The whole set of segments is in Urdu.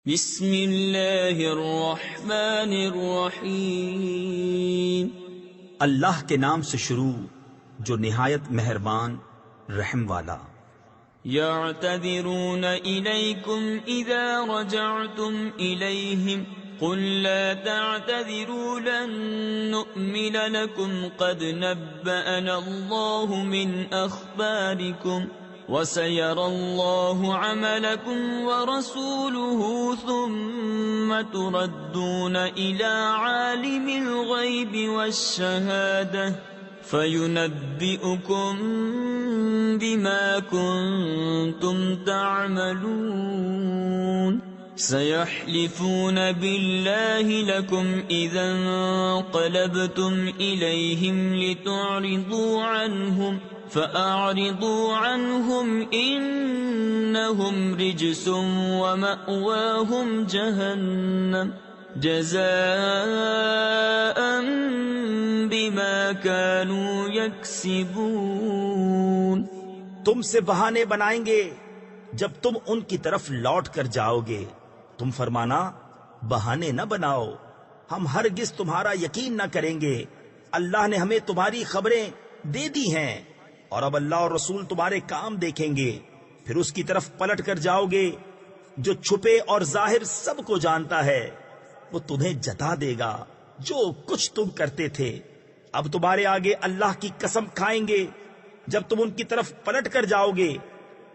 بسم اللہ الرحمن الرحیم، اللہ کے نام سے شروع جو نہایت مہربان رحم والا۔ یعتذرون الیکم اذا رجعتم الیہم قل لا تعتذروا لن نؤمن لکم قد نبأنا اللہ من اخبارکم وَسَيَرَى اللَّهُ عَمَلَكُمْ وَرَسُولُهُ ثُمَّ تُرَدُّونَ إِلَى عَالِمِ الْغَيْبِ وَالشَّهَادَةِ فَيُنَبِّئُكُم بِمَا كُنتُمْ تَعْمَلُونَ سَيَحْلِفُونَ بِاللَّهِ لَكُمْ إِذَا انقَلَبْتُمْ إِلَيْهِمْ لِتُعْرِضُوا عَنْهُمْ فَأَعْرِضُوا عَنْهُمْ إِنَّهُمْ رِجْسٌ وَمَأْوَاهُمْ جَهَنَّمُ جَزَاءً بِمَا كَانُوا يَكْسِبُونَ۔ تم سے بہانے بنائیں گے جب تم ان کی طرف لوٹ کر جاؤ گے، تم فرمانا بہانے نہ بناؤ، ہم ہرگز تمہارا یقین نہ کریں گے، اللہ نے ہمیں تمہاری خبریں دے دی ہیں، اور اب اللہ اور رسول تمہارے کام دیکھیں گے، پھر اس کی طرف پلٹ کر جاؤ گے جو چھپے اور ظاہر سب کو جانتا ہے، وہ تمہیں جتا دے گا جو کچھ تم کرتے تھے۔ اب تمہارے آگے اللہ کی قسم کھائیں گے جب تم ان کی طرف پلٹ کر جاؤ گے،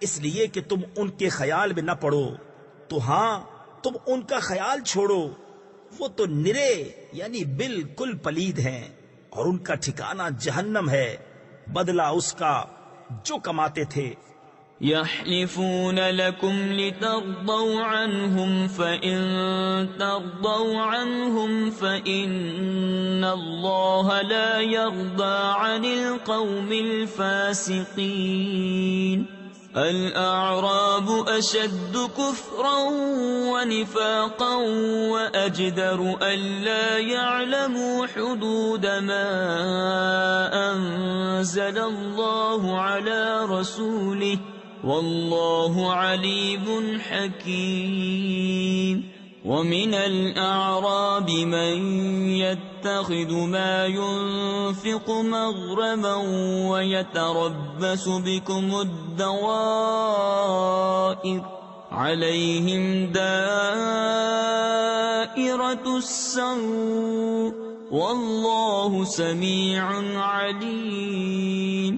اس لیے کہ تم ان کے خیال میں نہ پڑو، تو ہاں تم ان کا خیال چھوڑو، وہ تو نرے یعنی بالکل پلید ہیں، اور ان کا ٹھکانہ جہنم ہے، بدلہ اس کا جو کماتے تھے۔ يحلفون لكم لترضوا عنهم فإن ترضوا عنهم فإن الله لا يرضى عن القوم الفاسقين۔ الأعراب أشد كفرا ونفاقا وأجدر ألا يعلموا حدود ما أنزل الله على رسوله والله عليم حكيم۔ ومن الأعراب من يتخذ ما ينفق مغرما ويتربص بكم الدوائر عليهم دائرة السوء والله سميع عليم۔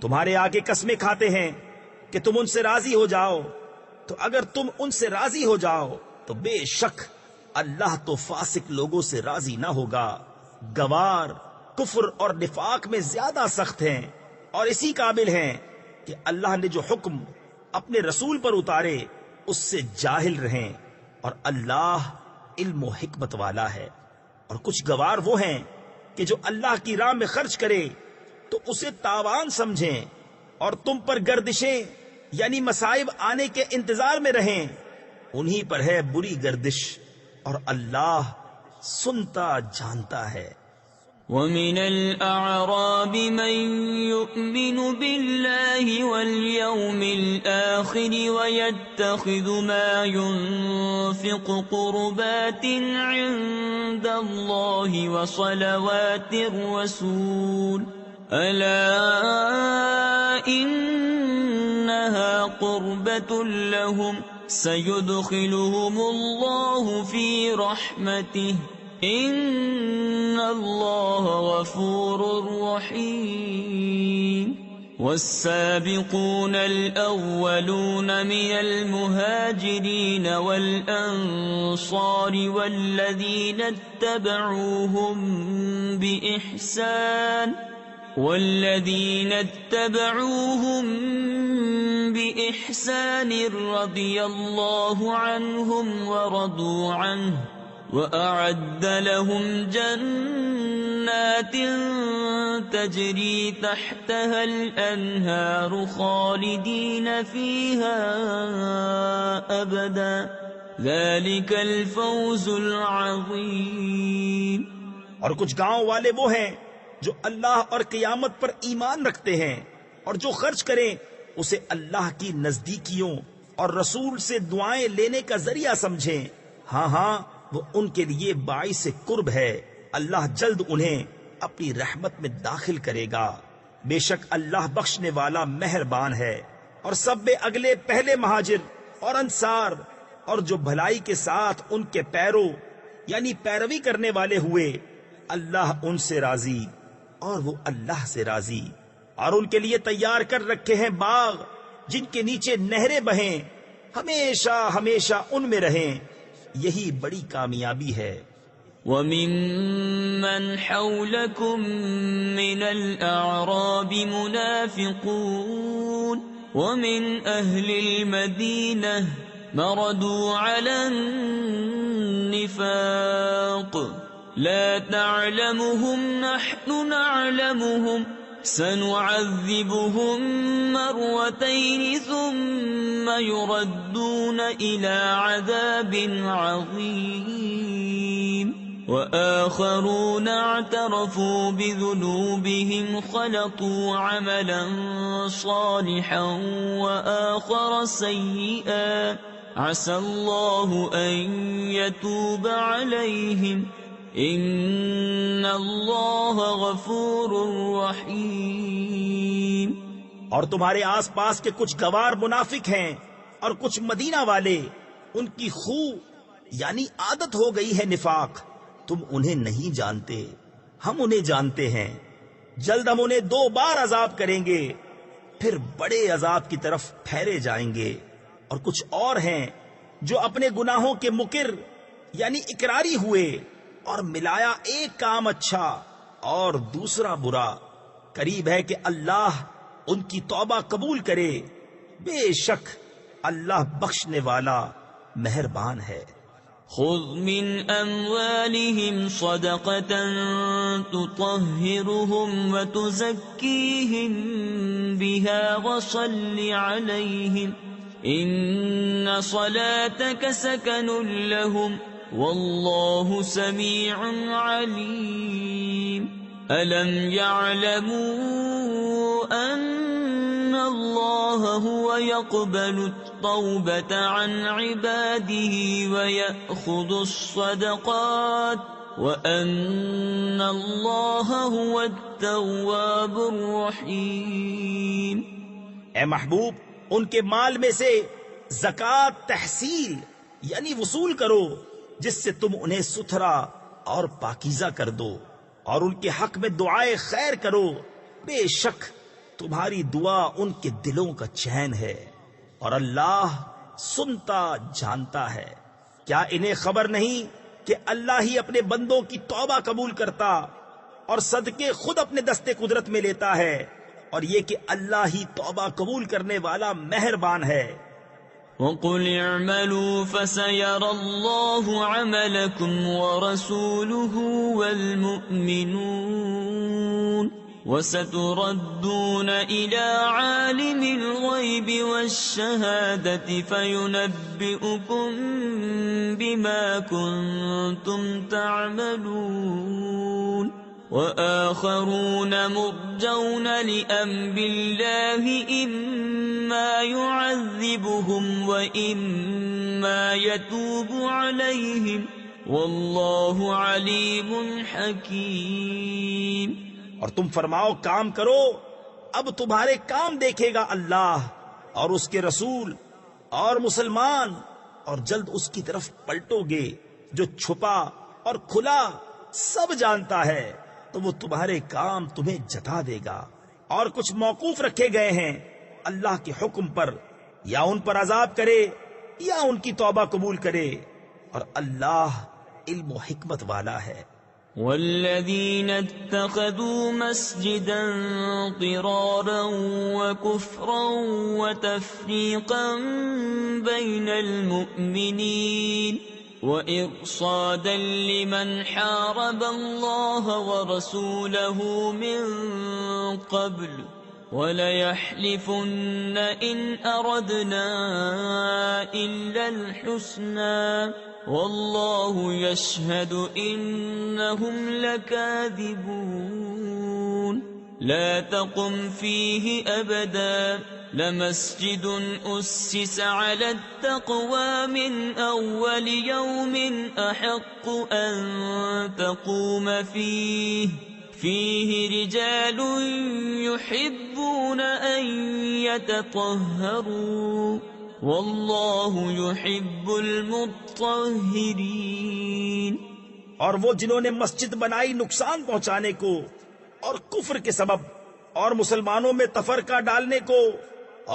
تمہارے آگے قسمیں کھاتے ہیں کہ تم ان سے راضی ہو جاؤ، تو اگر تم ان سے راضی ہو جاؤ تو بے شک اللہ تو فاسق لوگوں سے راضی نہ ہوگا، گوار کفر اور نفاق میں زیادہ سخت ہیں، اور اسی قابل ہیں کہ اللہ نے جو حکم اپنے رسول پر اتارے اس سے جاہل رہیں، اور اللہ علم و حکمت والا ہے۔ اور کچھ گوار وہ ہیں کہ جو اللہ کی راہ میں خرچ کرے تو اسے تاوان سمجھیں، اور تم پر گردشیں یعنی مصائب آنے کے انتظار میں رہیں، انہی پر ہے بری گردش، اور اللہ سنتا جانتا ہے۔ وَمِنَ الْأَعْرَابِ مَن يُؤْمِنُ بِاللَّهِ وَالْيَوْمِ الْآخِرِ وَيَتَّخِذُ مَا يُنفِقُ قُرُبَاتٍ عِندَ اللَّهِ وَصَلَوَاتِ الرَّسُولِ أَلَا إِنَّهَا قُرْبَةٌ لَهُمْ سَيُدْخِلُهُمُ اللَّهُ فِي رَحْمَتِهِ إِنَّ اللَّهَ غَفُورٌ رَحِيمٌ۔ وَالسَّابِقُونَ الْأَوَّلُونَ مِنَ الْمُهَاجِرِينَ وَالْأَنصَارِ وَالَّذِينَ اتبعوهم بإحسان رضي الله عنهم ورضوا عنه وأعد لهم جنات تجري تحتها الأنهار خالدين فيها أبدا ذلك الفوز العظيم۔ اور کچھ گاؤں والے وہ ہیں جو اللہ اور قیامت پر ایمان رکھتے ہیں، اور جو خرچ کریں اسے اللہ کی نزدیکیوں اور رسول سے دعائیں لینے کا ذریعہ سمجھیں. ہاں ہاں وہ ان کے لیے باعث قرب ہے. اللہ جلد انہیں اپنی رحمت میں داخل کرے گا. بے شک اللہ بخشنے والا مہربان ہے. اور سب اگلے پہلے مہاجر اور انصار اور جو بھلائی کے ساتھ ان کے پیرو یعنی پیروی کرنے والے ہوئے، اللہ ان سے راضی اور وہ اللہ سے راضی. اور ان کے لیے تیار کر رکھے ہیں باغ جن کے نیچے نہریں بہیں، ہمیشہ ہمیشہ ان میں رہیں. یہی بڑی کامیابی ہے. وَمِمَّنْ حَوْلَكُمْ مِنَ الْأَعْرَابِ مُنَافِقُونَ وَمِنْ أَهْلِ الْمَدِينَةِ مَرَدُوا عَلَى النِّفَاقِ لَا تَعْلَمُهُمْ نَحْنُ نَعْلَمُهُمْ سَنُعَذِّبُهُمْ مَرَّتَيْنِ ثُمَّ يُرَدُّونَ إِلَى عَذَابٍ عَظِيمٍ. وَآخَرُونَ اعْتَرَفُوا بِذُنُوبِهِمْ خَلَطُوا عَمَلًا صَالِحًا وَآخَرَ سَيِّئًا عَسَى اللَّهُ أَن يَتُوبَ عَلَيْهِمْ ان اللہ غفور رحیم. اور تمہارے آس پاس کے کچھ گوار منافق ہیں اور کچھ مدینہ والے، ان کی خو یعنی عادت ہو گئی ہے نفاق. تم انہیں نہیں جانتے، ہم انہیں جانتے ہیں. جلد ہم انہیں 2 بار عذاب کریں گے، پھر بڑے عذاب کی طرف پھیرے جائیں گے. اور کچھ اور ہیں جو اپنے گناہوں کے مقر یعنی اقراری ہوئے اور ملایا ایک کام اچھا اور دوسرا برا. قریب ہے کہ اللہ ان کی توبہ قبول کرے. بے شک اللہ بخشنے والا مہربان ہے. خذ من اموالهم صدقة تطهرهم وتزكيهم بها وصل عليهم ان صلاتك سكن لهم واللہ سمیع علیم. الم یعلموا ان اللہ هو يقبل التوبة عن عباده ويأخذ الصدقات وان اللہ هو التواب الرحیم. اے محبوب، ان کے مال میں سے زکوٰۃ تحصیل یعنی وصول کرو جس سے تم انہیں ستھرا اور پاکیزہ کر دو، اور ان کے حق میں دعائے خیر کرو. بے شک تمہاری دعا ان کے دلوں کا چین ہے اور اللہ سنتا جانتا ہے. کیا انہیں خبر نہیں کہ اللہ ہی اپنے بندوں کی توبہ قبول کرتا اور صدقے خود اپنے دستے قدرت میں لیتا ہے، اور یہ کہ اللہ ہی توبہ قبول کرنے والا مہربان ہے. وَقُلِ اعْمَلُوا فَسَيَرَى اللَّهُ عَمَلَكُمْ وَرَسُولُهُ وَالْمُؤْمِنُونَ وَسَتُرَدُّونَ إِلَى عَالِمِ الْغَيْبِ وَالشَّهَادَةِ فَيُنَبِّئُكُم بِمَا كُنتُمْ تَعْمَلُونَ. وَآخَرُونَ مُرْجَوْنَ لِأَمْرِ اللَّهِ إِمَّا يُعَذِّبُهُمْ وَإِمَّا يَتُوبُ عَلَيْهِمْ وَاللَّهُ عَلِيمٌ حَكِيمٌ. اور تم فرماؤ کام کرو، اب تمہارے کام دیکھے گا اللہ اور اس کے رسول اور مسلمان، اور جلد اس کی طرف پلٹو گے. جو چھپا اور کھلا سب جانتا ہے، تو وہ تمہارے کام تمہیں جتا دے گا. اور کچھ موقوف رکھے گئے ہیں اللہ کے حکم پر، یا ان پر عذاب کرے یا ان کی توبہ قبول کرے، اور اللہ علم و حکمت والا ہے. والذین اتخذوا مسجدا ضرارا وكفرا وتفریقا بین المؤمنین وإرصادا لمن حارب الله ورسوله من قبل وَلَيَحْلِفُنَّ إِنْ أَرَدْنَا إِلَّا الْحُسْنَى وَاللَّهُ يَشْهَدُ إِنَّهُمْ لَكَاذِبُونَ. لا تقم فيه أبدا لمسجد أسس على التقوى من أول يوم أحق أن تقوم فيه رجال يحبون أن يتطهروا والله يحب المطهرين. اور وہ جنہوں نے مسجد بنائی نقصان پہنچانے کو اور کفر کے سبب اور مسلمانوں میں تفرقہ ڈالنے کو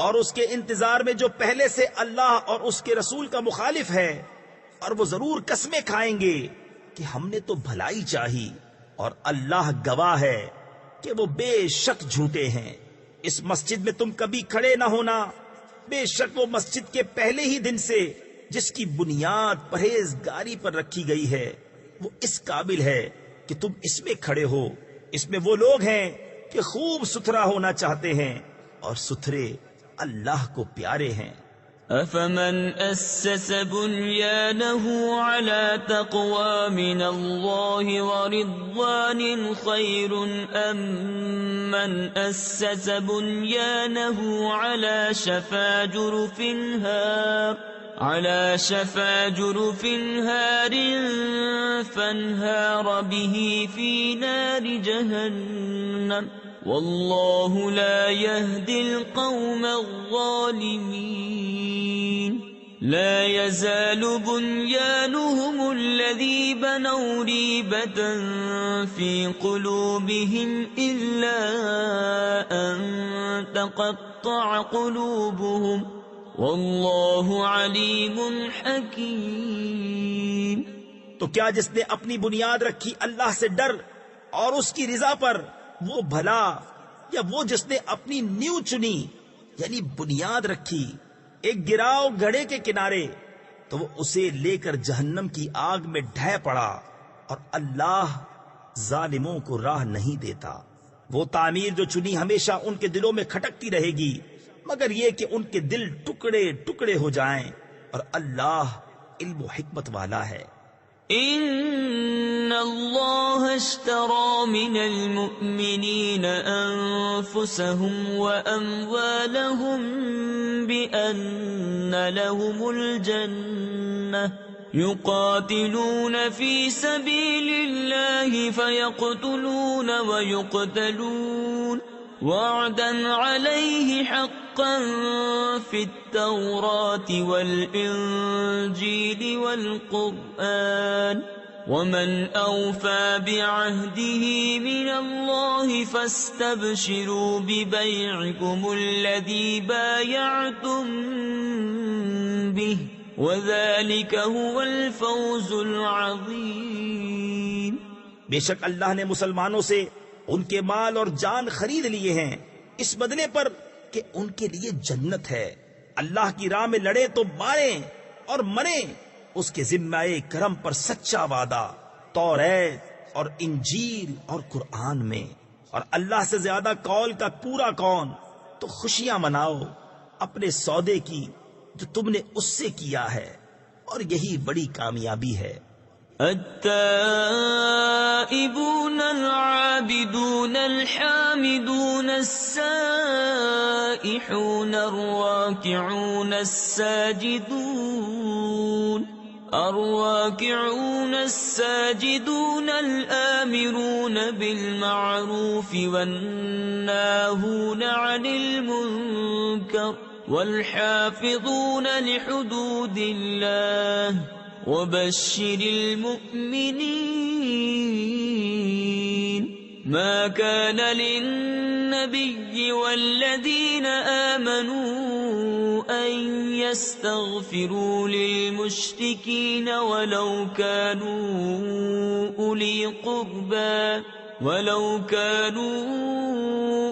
اور اس کے انتظار میں جو پہلے سے اللہ اور اس کے رسول کا مخالف ہے، اور وہ ضرور قسمیں کھائیں گے کہ ہم نے تو بھلائی چاہی اور اللہ گواہ ہے کہ وہ بے شک جھوٹے ہیں. اس مسجد میں تم کبھی کھڑے نہ ہونا، بے شک وہ مسجد کے پہلے ہی دن سے جس کی بنیاد پرہیزگاری پر رکھی گئی ہے وہ اس قابل ہے کہ تم اس میں کھڑے ہو. اس میں وہ لوگ ہیں کہ خوب ستھرا ہونا چاہتے ہیں اور ستھرے اللہ کو پیارے ہیں. أفمن أسس بنيانه على تقوى من الله ورضوان خير أم من أسس بنيانه على شفا جرف هار فانهار به في نار جهنم والله لا يهدي القوم الظالمين. لا يزال بنيانهم الذي بنوا ريبة في قلوبهم إلا أن تقطع قلوبهم والله عليم حكيم. تو کیا جس نے اپنی بنیاد رکھی اللہ سے ڈر اور اس کی رضا پر وہ بھلا، یا وہ جس نے اپنی نیو چنی یعنی بنیاد رکھی ایک گراؤ گھڑے کے کنارے تو وہ اسے لے کر جہنم کی آگ میں ڈھہ پڑا، اور اللہ ظالموں کو راہ نہیں دیتا. وہ تعمیر جو چنی ہمیشہ ان کے دلوں میں کھٹکتی رہے گی مگر یہ کہ ان کے دل ٹکڑے ٹکڑے ہو جائیں، اور اللہ علم و حکمت والا ہے. ان اللہ اشترى من المؤمنین انفسهم واموالهم بان لهم الجنة يقاتلون في سبيل الله فيقتلون ويقتلون وعدا عليه حقا في التوراة والإنجيل والقرآن ومن أوفى بعهده من الله فاستبشروا ببيعكم الذي بايعتم به وذلك هو الفوز العظيم. بے شک اللہ نے مسلمانوں سے ان کے مال اور جان خرید لیے ہیں اس بدلے پر کہ ان کے لیے جنت ہے. اللہ کی راہ میں لڑیں تو ماریں اور مریں اس کے ذمہ کرم پر سچا وعدہ توریت اور انجیل اور قرآن میں. اور اللہ سے زیادہ قول کا پورا کون؟ تو خوشیاں مناؤ اپنے سودے کی جو تم نے اس سے کیا ہے، اور یہی بڑی کامیابی ہے. التائبون العابدون الحامدون السائحون الراكعون الساجدون الآمرون بالمعروف والناهون عن المنكر والحافظون لحدود الله وبشر المؤمنين. ما كان للنبي والذين آمنوا أن يستغفروا للمشركين ولو كانوا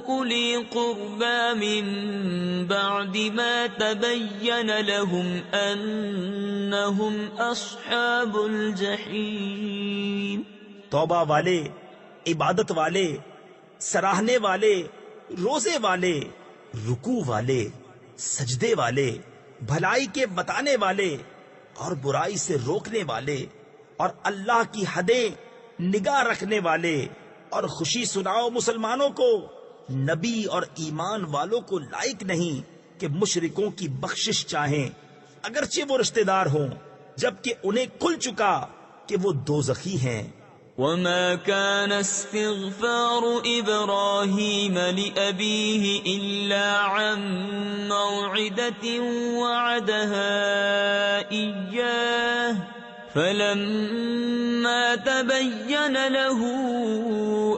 أولي قربى من بعد ما تبين لهم أنهم أصحاب الجحيم. توبہ والے، عبادت والے، سراہنے والے، روزے والے، رکوع والے، سجدے والے، بھلائی کے بتانے والے اور برائی سے روکنے والے، اور اللہ کی حدیں نگاہ رکھنے والے، اور خوشی سناؤ مسلمانوں کو نبی اور ایمان والوں کو لائق نہیں کہ مشرکوں کی بخشش چاہیں اگرچہ وہ رشتہ دار ہوں، جبکہ انہیں کھل چکا کہ وہ دوزخی ہیں۔ وما كان استغفار إبراهيم لأبيه إلا عن موعدة وعدها إياه فلما تبين له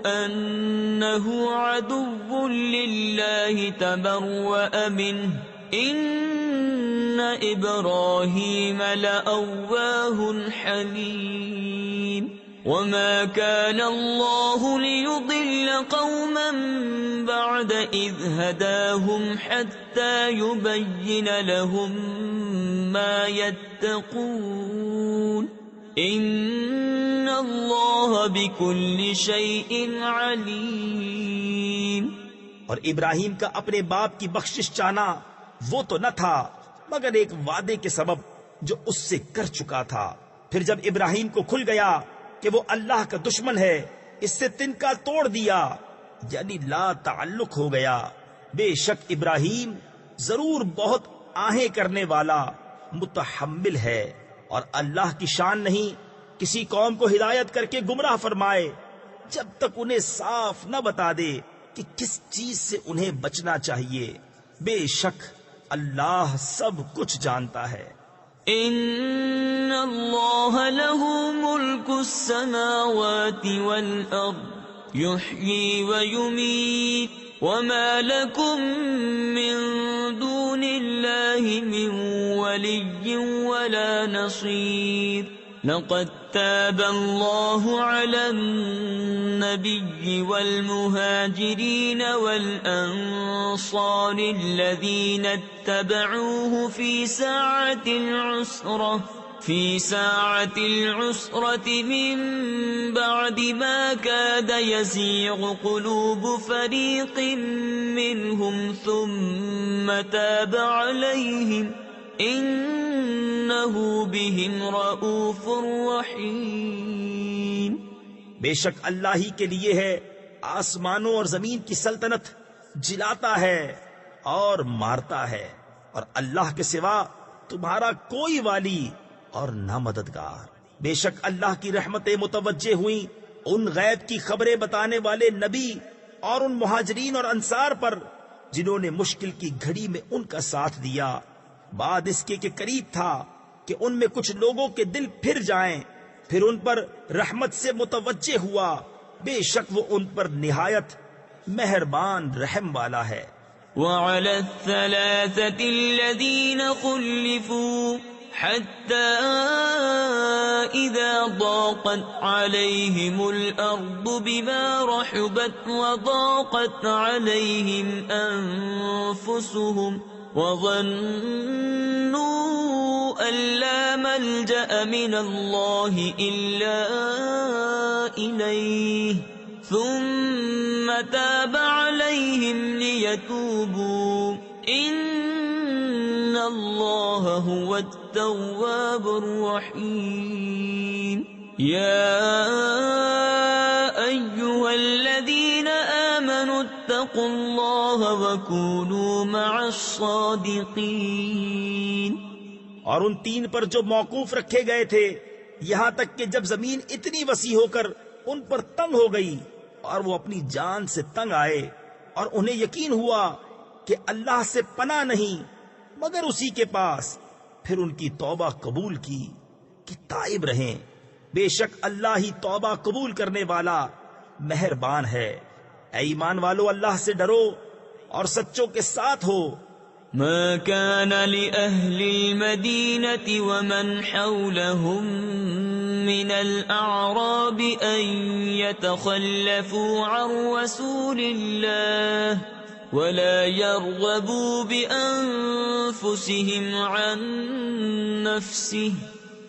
أنه عدو لله تبرأ منه إن إبراهيم لأواه حليم وما كان الله ليضل قوما بعد إذ هداهم حتى يبين لهم ما يتقون إن الله بكل شيء عليم۔ اور ابراہیم کا اپنے باپ کی بخشش چاہنا وہ تو نہ تھا مگر ایک وعدے کے سبب جو اس سے کر چکا تھا۔ پھر جب ابراہیم کو کھل گیا کہ وہ اللہ کا دشمن ہے، اس سے تنکا توڑ دیا، یعنی لا تعلق ہو گیا۔ بے شک ابراہیم ضرور بہت آہیں کرنے والا متحمل ہے، اور اللہ کی شان نہیں کسی قوم کو ہدایت کر کے گمراہ فرمائے جب تک انہیں صاف نہ بتا دے کہ کس چیز سے انہیں بچنا چاہیے۔ بے شک اللہ سب کچھ جانتا ہے۔ ان اللہ له ملک السماوات والارض يحيي ويميت وما لكم من دون الله من ولي ولا نصير لقد تاب الله على النبي والمهاجرين والأنصار الذين اتبعوه في ساعة العسرة من بعد ما كاد يزيغ قلوب فريق منهم ثم تاب عليهم انہ بہم رؤوف رحیم۔ بے شک اللہ ہی کے لیے ہے آسمانوں اور زمین کی سلطنت، جلاتا ہے اور مارتا ہے، اور اللہ کے سوا تمہارا کوئی والی اور نہ مددگار۔ بے شک اللہ کی رحمتیں متوجہ ہوئیں ان غیب کی خبریں بتانے والے نبی اور ان مہاجرین اور انصار پر جنہوں نے مشکل کی گھڑی میں ان کا ساتھ دیا، بعد اس کے کہ قریب تھا کہ ان میں کچھ لوگوں کے دل پھر جائیں، پھر ان پر رحمت سے متوجہ ہوا۔ بے شک وہ ان پر نہایت مہربان رحم والا ہے۔ وعلى الثلاثة الذين خلفوا حتى إذا ضاقت عليهم الأرض بما رحبت وضاقت عليهم أنفسهم وظنوا أن لا ملجأ من الله إلا إليه ثم تاب عليهم ليتوبوا إن الله هو التواب الرحيم۔ يا أيها الذين آمنوا اتقوا الله وكونوا مع الصادقين۔ اور ان تین پر جو موقوف رکھے گئے تھے یہاں تک کہ جب زمین اتنی وسیع ہو کر ان پر تنگ ہو گئی اور وہ اپنی جان سے تنگ آئے، اور انہیں یقین ہوا کہ اللہ سے پناہ نہیں مگر اسی کے پاس، پھر ان کی توبہ قبول کی کہ تائب رہیں۔ بے شک اللہ ہی توبہ قبول کرنے والا مہربان ہے۔ اے ایمان والو اللہ سے ڈرو اور سچوں کے ساتھ ہو۔ ما كان لأهل المدينة ومن حولهم من الأعراب أن يتخلفوا عن رسول الله ولا يرغبوا بأنفسهم عن نفسه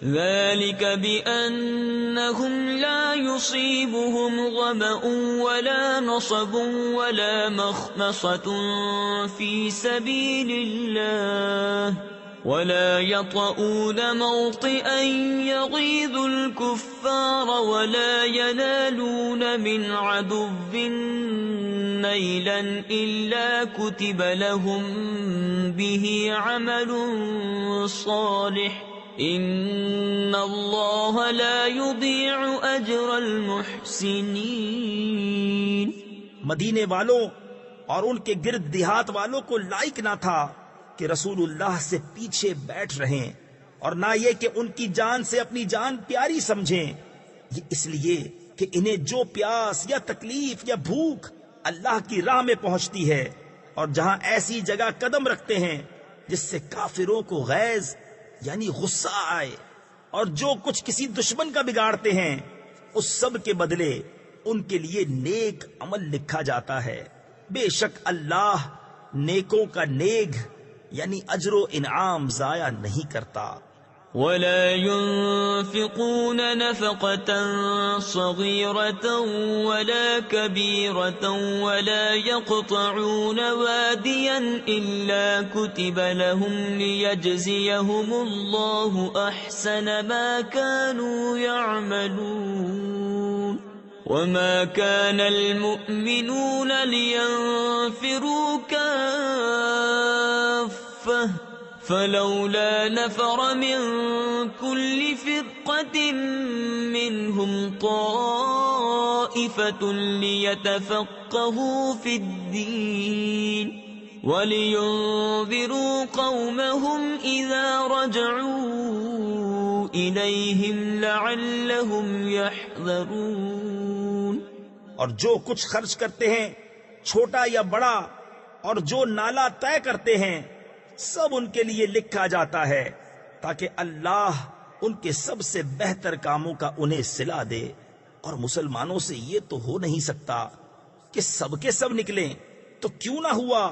ذلك بأنهم لا يصيبهم ظمأ ولا نصب ولا مخمصة في سبيل الله ولا يطؤون موطئا يغيظ الكفار ولا ينالون من عدو نيلا إلا كتب لهم به عمل صالح إن الله لا يضيع أجر المحسنين. مدینے والوں اور ان کے گرد دیہات والوں کو لائق نہ تھا کہ رسول اللہ سے پیچھے بیٹھ رہیں، اور نہ یہ کہ ان کی جان سے اپنی جان پیاری سمجھیں. یہ اس لیے کہ انہیں جو پیاس یا تکلیف یا بھوک اللہ کی راہ میں پہنچتی ہے، اور جہاں ایسی جگہ قدم رکھتے ہیں جس سے کافروں کو غیظ یعنی غصہ آئے، اور جو کچھ کسی دشمن کا بگاڑتے ہیں، اس سب کے بدلے ان کے لیے نیک عمل لکھا جاتا ہے. بے شک اللہ نیکوں کا نیک یعنی اجر و انعام ضائع نہیں کرتا. ولا ينفقون نفقة صغيرة ولا كبيرة ولا يقطعون واديا إلا كتب لهم ليجزيهم الله أحسن ما كانوا يعملون. وما كان المؤمنون لينفروا كافة فلولا نفر من كل فرقة منهم طائفة ليتفقهوا في الدين ولينذروا قومهم إذا رجعوا إليهم لعلهم يحذرون. اور جو کچھ خرچ کرتے ہیں چھوٹا یا بڑا، اور جو نالا طے کرتے ہیں، سب ان کے لیے لکھا جاتا ہے تاکہ اللہ ان کے سب سے بہتر کاموں کا انہیں صلہ دے. اور مسلمانوں سے یہ تو ہو نہیں سکتا کہ سب کے سب نکلیں، تو کیوں نہ ہوا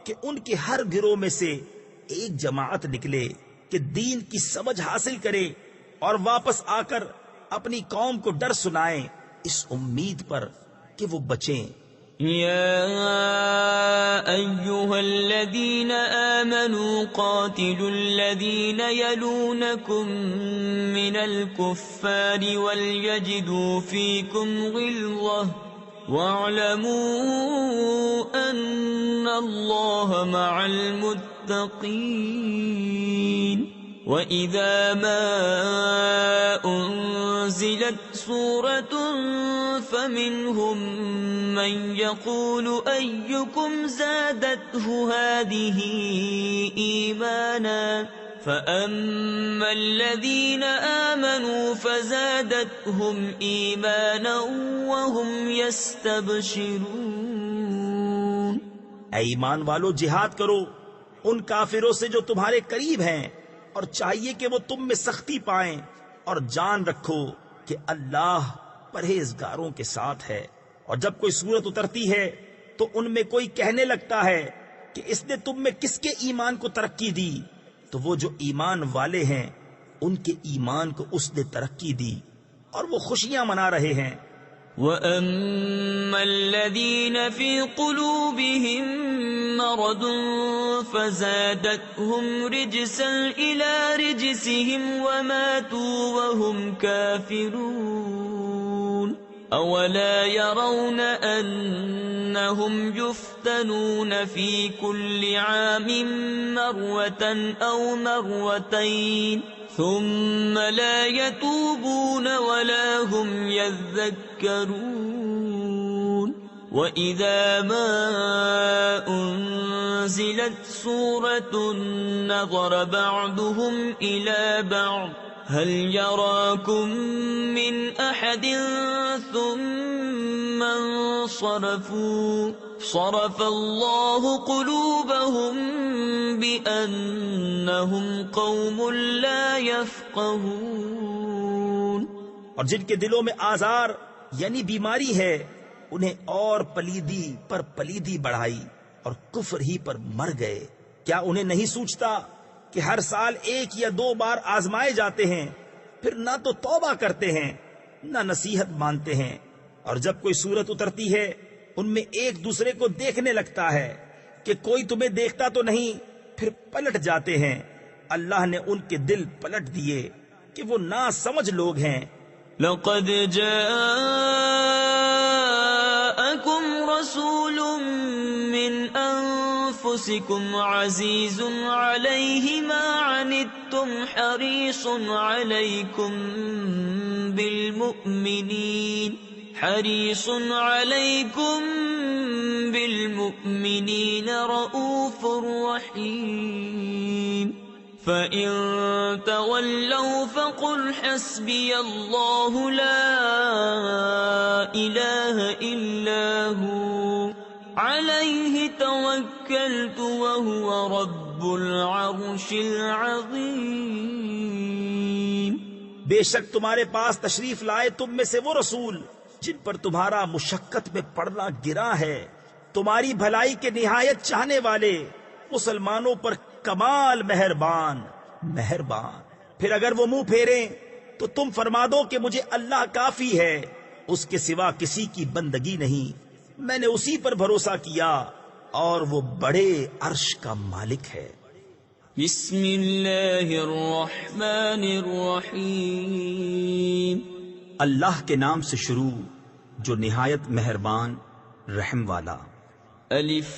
کہ ان کے ہر گروہ میں سے ایک جماعت نکلے کہ دین کی سمجھ حاصل کرے اور واپس آ کر اپنی قوم کو ڈر سنائیں اس امید پر کہ وہ بچیں. يا أيها الذين آمنوا قاتلوا الذين يلونكم من الكفار وليجدوا فيكم غلظة واعلموا أن الله مع المتقين. وَإِذَا مَا أُنزِلَتْ سُورَةٌ فَمِنْهُمْ مَنْ يَقُولُ أَيُّكُمْ زَادَتْهُ هَذِهِ إِيمَانًا فَأَمَّا الَّذِينَ آمَنُوا فَزَادَتْهُمْ إِيمَانًا وَهُمْ يَسْتَبْشِرُونَ. اے ایمان والو، جہاد کرو ان کافروں سے جو تمہارے قریب ہیں، اور چاہیے کہ وہ تم میں سختی پائیں، اور جان رکھو کہ اللہ پرہیزگاروں کے ساتھ ہے. اور جب کوئی صورت اترتی ہے تو ان میں کوئی کہنے لگتا ہے کہ اس نے تم میں کس کے ایمان کو ترقی دی، تو وہ جو ایمان والے ہیں ان کے ایمان کو اس نے ترقی دی اور وہ خوشیاں منا رہے ہیں. وَأَمَّا الَّذِينَ فِي قُلُوبِهِم مَّرَضٌ فَزَادَتْهُمْ رِجْسًا إِلَى رِجْسِهِمْ وَمَاتُوا وَهُمْ كَافِرُونَ. أَوَلَا يَرَوْنَ أَنَّهُمْ يُفْتَنُونَ فِي كُلِّ عَامٍ مَّرَّةً أَوْ مَرَّتَيْنِ ثُمَّ لَا يَتُوبُونَ وَلَا هُمْ يَذَّكَّرُونَ. وَإِذَا مَا أُنزِلَتْ سُورَةٌ نَظَرَ بَعْضُهُمْ إِلَى بَعْضٍ هَلْ يَرَاكُمْ مِنْ أَحَدٍ ثُمَّ انصَرَفُوا صَرَفَ اللَّهُ قُلُوبَهُمْ بِأَنَّهُمْ قَوْمٌ لَا يَفْقَهُونَ. اور جن کے دلوں میں آزار یعنی بیماری ہے، انہیں اور پلیدی پر پلیدی بڑھائی اور کفر ہی پر مر گئے. کیا انہیں نہیں سوچتا کہ ہر سال 1 یا 2 بار آزمائے جاتے ہیں، پھر نہ تو توبہ کرتے ہیں نہ نصیحت مانتے ہیں، اور جب کوئی صورت اترتی ہے ان میں ایک دوسرے کو دیکھنے لگتا ہے کہ کوئی تمہیں دیکھتا تو نہیں، پھر پلٹ جاتے ہیں اللہ نے ان کے دل پلٹ دیے کہ وہ نا سمجھ لوگ ہیں۔ لقد جاءكم رسول من أنفسكم عزيز عليه ما عنتم حريص عليكم بالمؤمنين رؤوف رحيم فإن تولوا فقل حسبي الله لا إله إلا هو عليه توكلت وهو رب العرش العظيم۔ بے شک تمہارے پاس تشریف لائے تم میں سے وہ رسول جن پر تمہارا مشقت میں پڑنا گرا ہے، تمہاری بھلائی کے نہایت چاہنے والے، مسلمانوں پر کمال مہربان۔ پھر اگر وہ منہ پھیریں تو تم فرما دو کہ مجھے اللہ کافی ہے، اس کے سوا کسی کی بندگی نہیں، میں نے اسی پر بھروسہ کیا اور وہ بڑے عرش کا مالک ہے۔ بسم اللہ الرحمن الرحیم۔ اللہ کے نام سے شروع جو نہایت مہربان رحم والا۔ الف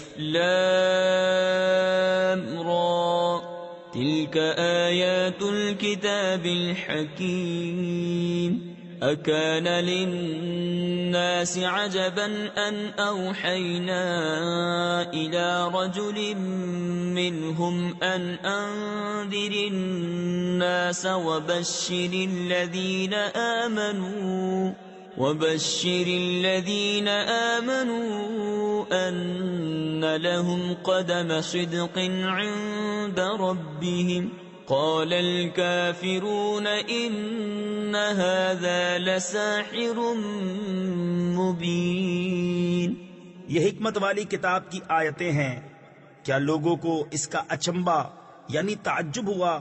لام را تلك آیات الكتاب الحکیم۔ أكان للناس عجبا أن أوحينا إلى رجل منهم أن أنذر الناس وبشر الذين آمنوا أن لهم قدم صدق عند ربهم قال الكافرون إن هذا لساحر مبين۔ یہ حکمت والی کتاب کی آیتیں ہیں۔ کیا لوگوں کو اس کا اچنبا یعنی تعجب ہوا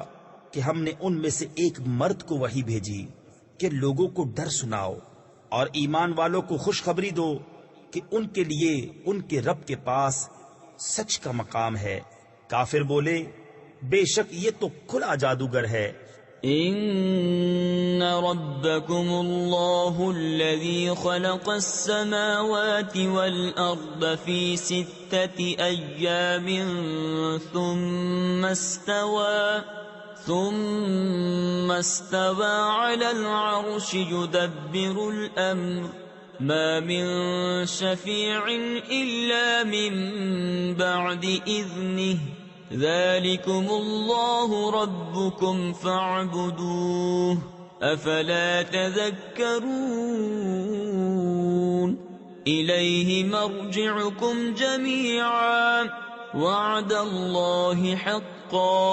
کہ ہم نے ان میں سے ایک مرد کو وحی بھیجی کہ لوگوں کو ڈر سناؤ اور ایمان والوں کو خوشخبری دو کہ ان کے لیے ان کے رب کے پاس سچ کا مقام ہے۔ کافر بولے بے شک یہ تو کھلا جادوگر ہے۔ ان ربکم اللہ الذی خلق السماوات والارض فی 6 ایام ثم استوى على العرش يدبر الامر ما من شفیع الا من بعد اذنه ذلكم الله ربكم فاعبدوه افلا تذكرون۔ إليه مرجعكم جميعا وعد الله حقا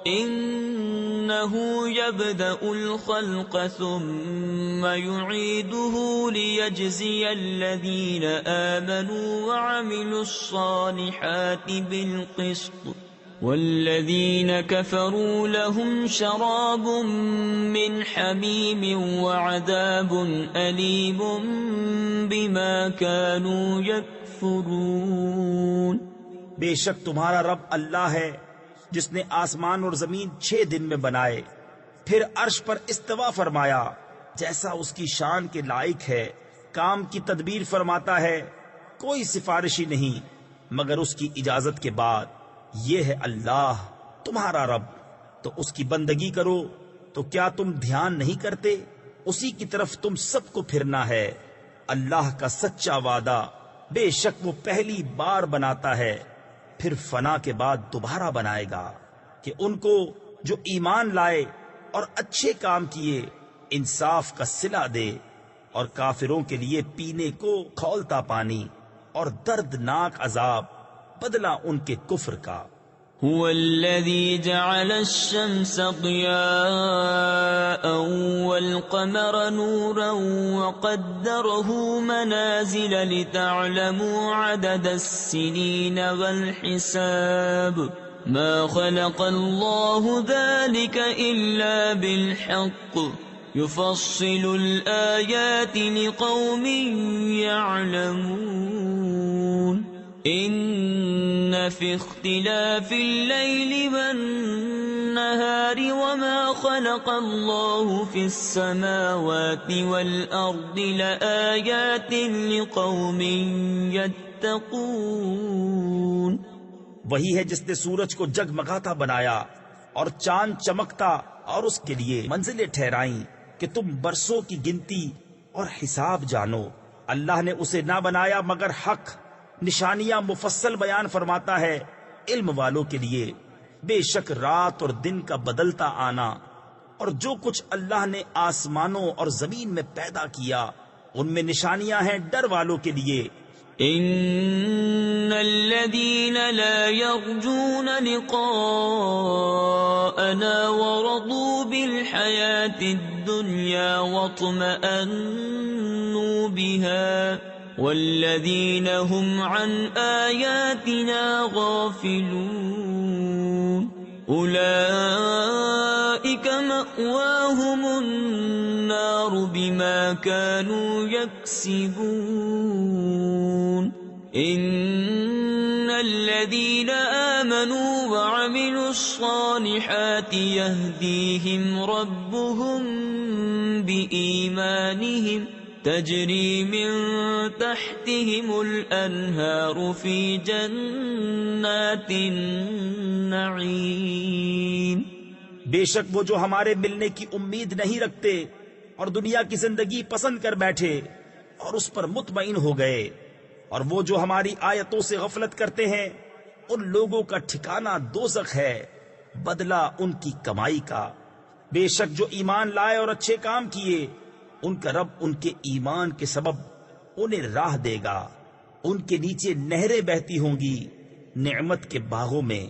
إنه يبدأ الخلق ثم يعيده ليجزي الذين آمنوا وعملوا الصالحات بالقسط والذين كفروا لهم شراب من حميم وعذاب أليم بما كانوا يكفرون۔ بے شک تمہارا رب اللہ ہے جس نے آسمان اور زمین 6 دن میں بنائے، پھر عرش پر استوا فرمایا جیسا اس کی شان کے لائق ہے، کام کی تدبیر فرماتا ہے، کوئی سفارشی نہیں مگر اس کی اجازت کے بعد۔ یہ ہے اللہ تمہارا رب، تو اس کی بندگی کرو۔ تو کیا تم دھیان نہیں کرتے؟ اسی کی طرف تم سب کو پھرنا ہے۔ اللہ کا سچا وعدہ، بے شک وہ پہلی بار بناتا ہے پھر فنا کے بعد دوبارہ بنائے گا، کہ ان کو جو ایمان لائے اور اچھے کام کیے انصاف کا صلہ دے، اور کافروں کے لیے پینے کو کھولتا پانی اور دردناک عذاب بدلہ ان کے کفر کا۔ هو الذي جعل الشمس ضياء والقمر نورا وقدره منازل لتعلموا عدد السنين والحساب ما خلق الله ذلك إلا بالحق يفصل الآيات لقوم يعلمون۔ إن في اختلاف الليل والنهار وما خلق الله في السماوات والأرض لآيات لقوم يتقون. وہی ہے جس نے سورج کو جگمگاتا بنایا اور چاند چمکتا اور اس کے لیے منزلیں ٹھہرائیں کہ تم برسوں کی گنتی اور حساب جانو. اللہ نے اسے نہ بنایا مگر حق، نشانیاں مفصل بیان فرماتا ہے علم والوں کے لیے. بے شک رات اور دن کا بدلتا آنا اور جو کچھ اللہ نے آسمانوں اور زمین میں پیدا کیا ان میں نشانیاں ہیں ڈر والوں کے لیے. ان الذين لا يرجون لقاءنا ورضوا بالحياة الدنيا واطمأنوا بها والذين هم عن آياتنا غافلون أولئك مأواهم النار بما كانوا يكسبون. إن الذين آمنوا وعملوا الصالحات يهديهم ربهم بإيمانهم تجري من تحتهم الأنهار في جنات النعيم. بے شک وہ جو ہمارے ملنے کی امید نہیں رکھتے اور دنیا کی زندگی پسند کر بیٹھے اور اس پر مطمئن ہو گئے، اور وہ جو ہماری آیتوں سے غفلت کرتے ہیں ان لوگوں کا ٹھکانہ دوزخ ہے، بدلہ ان کی کمائی کا. بے شک جو ایمان لائے اور اچھے کام کیے ان کا رب ان کے ایمان کے سبب انہیں راہ دے گا، ان کے نیچے نہریں بہتی ہوں گی نعمت کے باغوں میں.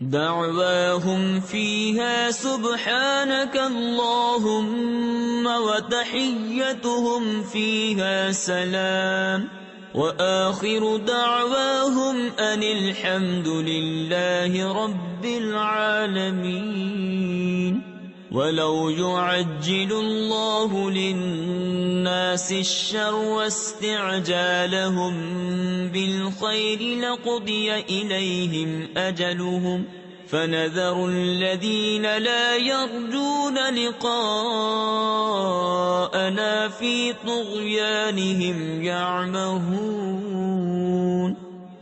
دعواهم فيها سبحانك اللهم وتحيتهم فيها سلام وآخر دعواهم أن الحمد لله رب العالمين. ولو يعجل الله للناس الشر واستعجالهم بالخير لقضي إليهم أجلهم فنذر الذين لا يرجون لقاءنا في طغيانهم يعمهون.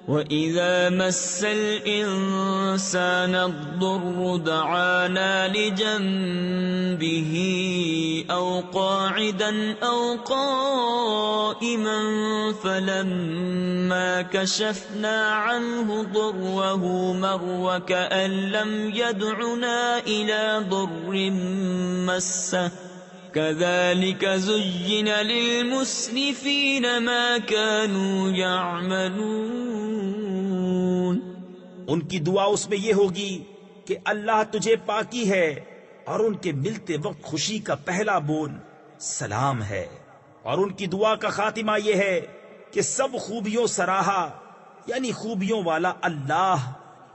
وَإِذَا مَسَّ الْإِنسَانَ الضُّرُّ دَعَانَا لِجَنبِهِ أَوْ قَاعِدًا أَوْ قَائِمًا فَلَمَّا كَشَفْنَا عَنْهُ ضُرَّهُ مَرَّ كَأَن لَّمْ يَدْعُنَا إِلَى ضُرٍّ مَّسَّهُ كَذَلِكَ زُيِّنَ لِلْمُسْرِفِينَ مَا كَانُوا يَعْمَلُونَ. ان کی دعا اس میں یہ ہوگی کہ اللہ تجھے پاکی ہے، اور ان کے ملتے وقت خوشی کا پہلا بول سلام ہے، اور ان کی دعا کا خاتمہ یہ ہے کہ سب خوبیوں سراہا، یعنی خوبیوں والا اللہ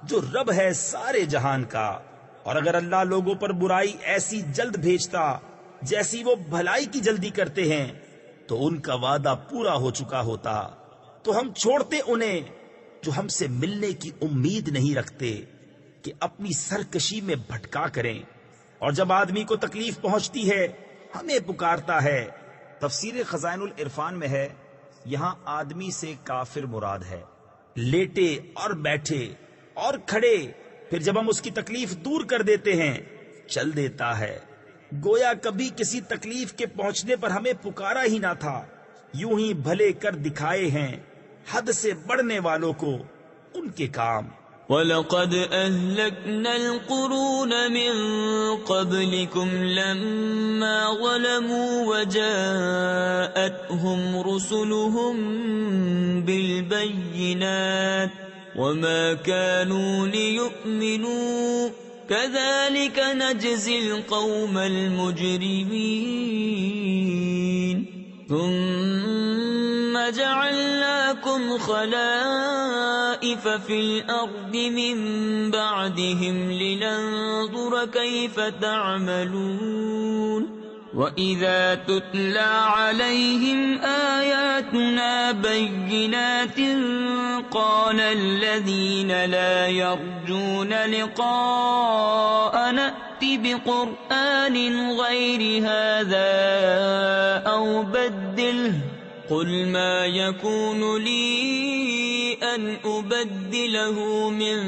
جو رب ہے سارے جہان کا. اور اگر اللہ لوگوں پر برائی ایسی جلد بھیجتا جیسی وہ بھلائی کی جلدی کرتے ہیں تو ان کا وعدہ پورا ہو چکا ہوتا، تو ہم چھوڑتے انہیں جو ہم سے ملنے کی امید نہیں رکھتے کہ اپنی سرکشی میں بھٹکا کریں. اور جب آدمی کو تکلیف پہنچتی ہے ہمیں پکارتا ہے. تفسیر خزائن العرفان میں ہے یہاں آدمی سے کافر مراد ہے، لیٹے اور بیٹھے اور کھڑے، پھر جب ہم اس کی تکلیف دور کر دیتے ہیں چل دیتا ہے، گویا کبھی کسی تکلیف کے پہنچنے پر ہمیں پکارا ہی نہ تھا. یوں ہی بھلے کر دکھائے ہیں حد سے بڑھنے والوں کو ان کے کام. وَلَقَدْ أَهْلَكْنَا الْقُرُونَ مِنْ قَبْلِكُمْ لَمَّا ظَلَمُوا وَجَاءَتْهُمْ رُسُلُهُم بِالْبَيِّنَاتِ وَمَا كَانُوا لِيُؤْمِنُوا كَذَلِكَ نَجْزِي الْقَوْمَ الْمُجْرِمِينَ. ثُمَّ جَعَلْنَاكُمْ خَلَائِفَ فِي الْأَرْضِ مِنْ بَعْدِهِمْ لِنَنْظُرَ كَيْفَ تَعْمَلُونَ. وَإِذَا تُتْلَى عَلَيْهِمْ آيَاتُنَا بَيِّنَاتٍ قَالَ الَّذِينَ لَا يَرْجُونَ لِقَاءَنَا ائْتِ بِقُرْآنٍ غَيْرِ هَذَا أَوْ بَدِّلْهُ قُلْ مَا يَكُونُ لِي أَنْ أُبَدِّلَهُ مِنْ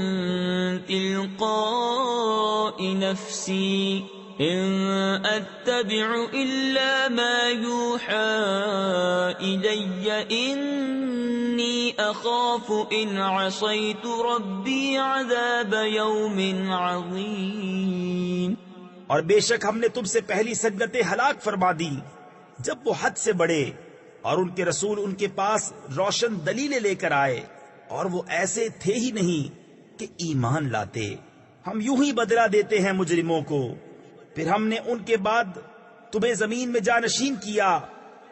تِلْقَاءِ نَفْسِي إِنْ أَتَّبِعُ إِلَّا مَا يُوحَى إِلَيَّ إِنِّي أَخَافُ إِنْ عَصَيْتُ رَبِّي عَذَابَ يَوْمٍ عَظِيمٍ۔ اور بے شک ہم نے تم سے پہلی سنتیں ہلاک فرما دی جب وہ حد سے بڑھے اور ان کے رسول ان کے پاس روشن دلیلیں لے کر آئے اور وہ ایسے تھے ہی نہیں کہ ایمان لاتے۔ ہم یوں ہی بدلہ دیتے ہیں مجرموں کو۔ پھر ہم نے ان کے بعد تمہیں زمین میں جانشین کیا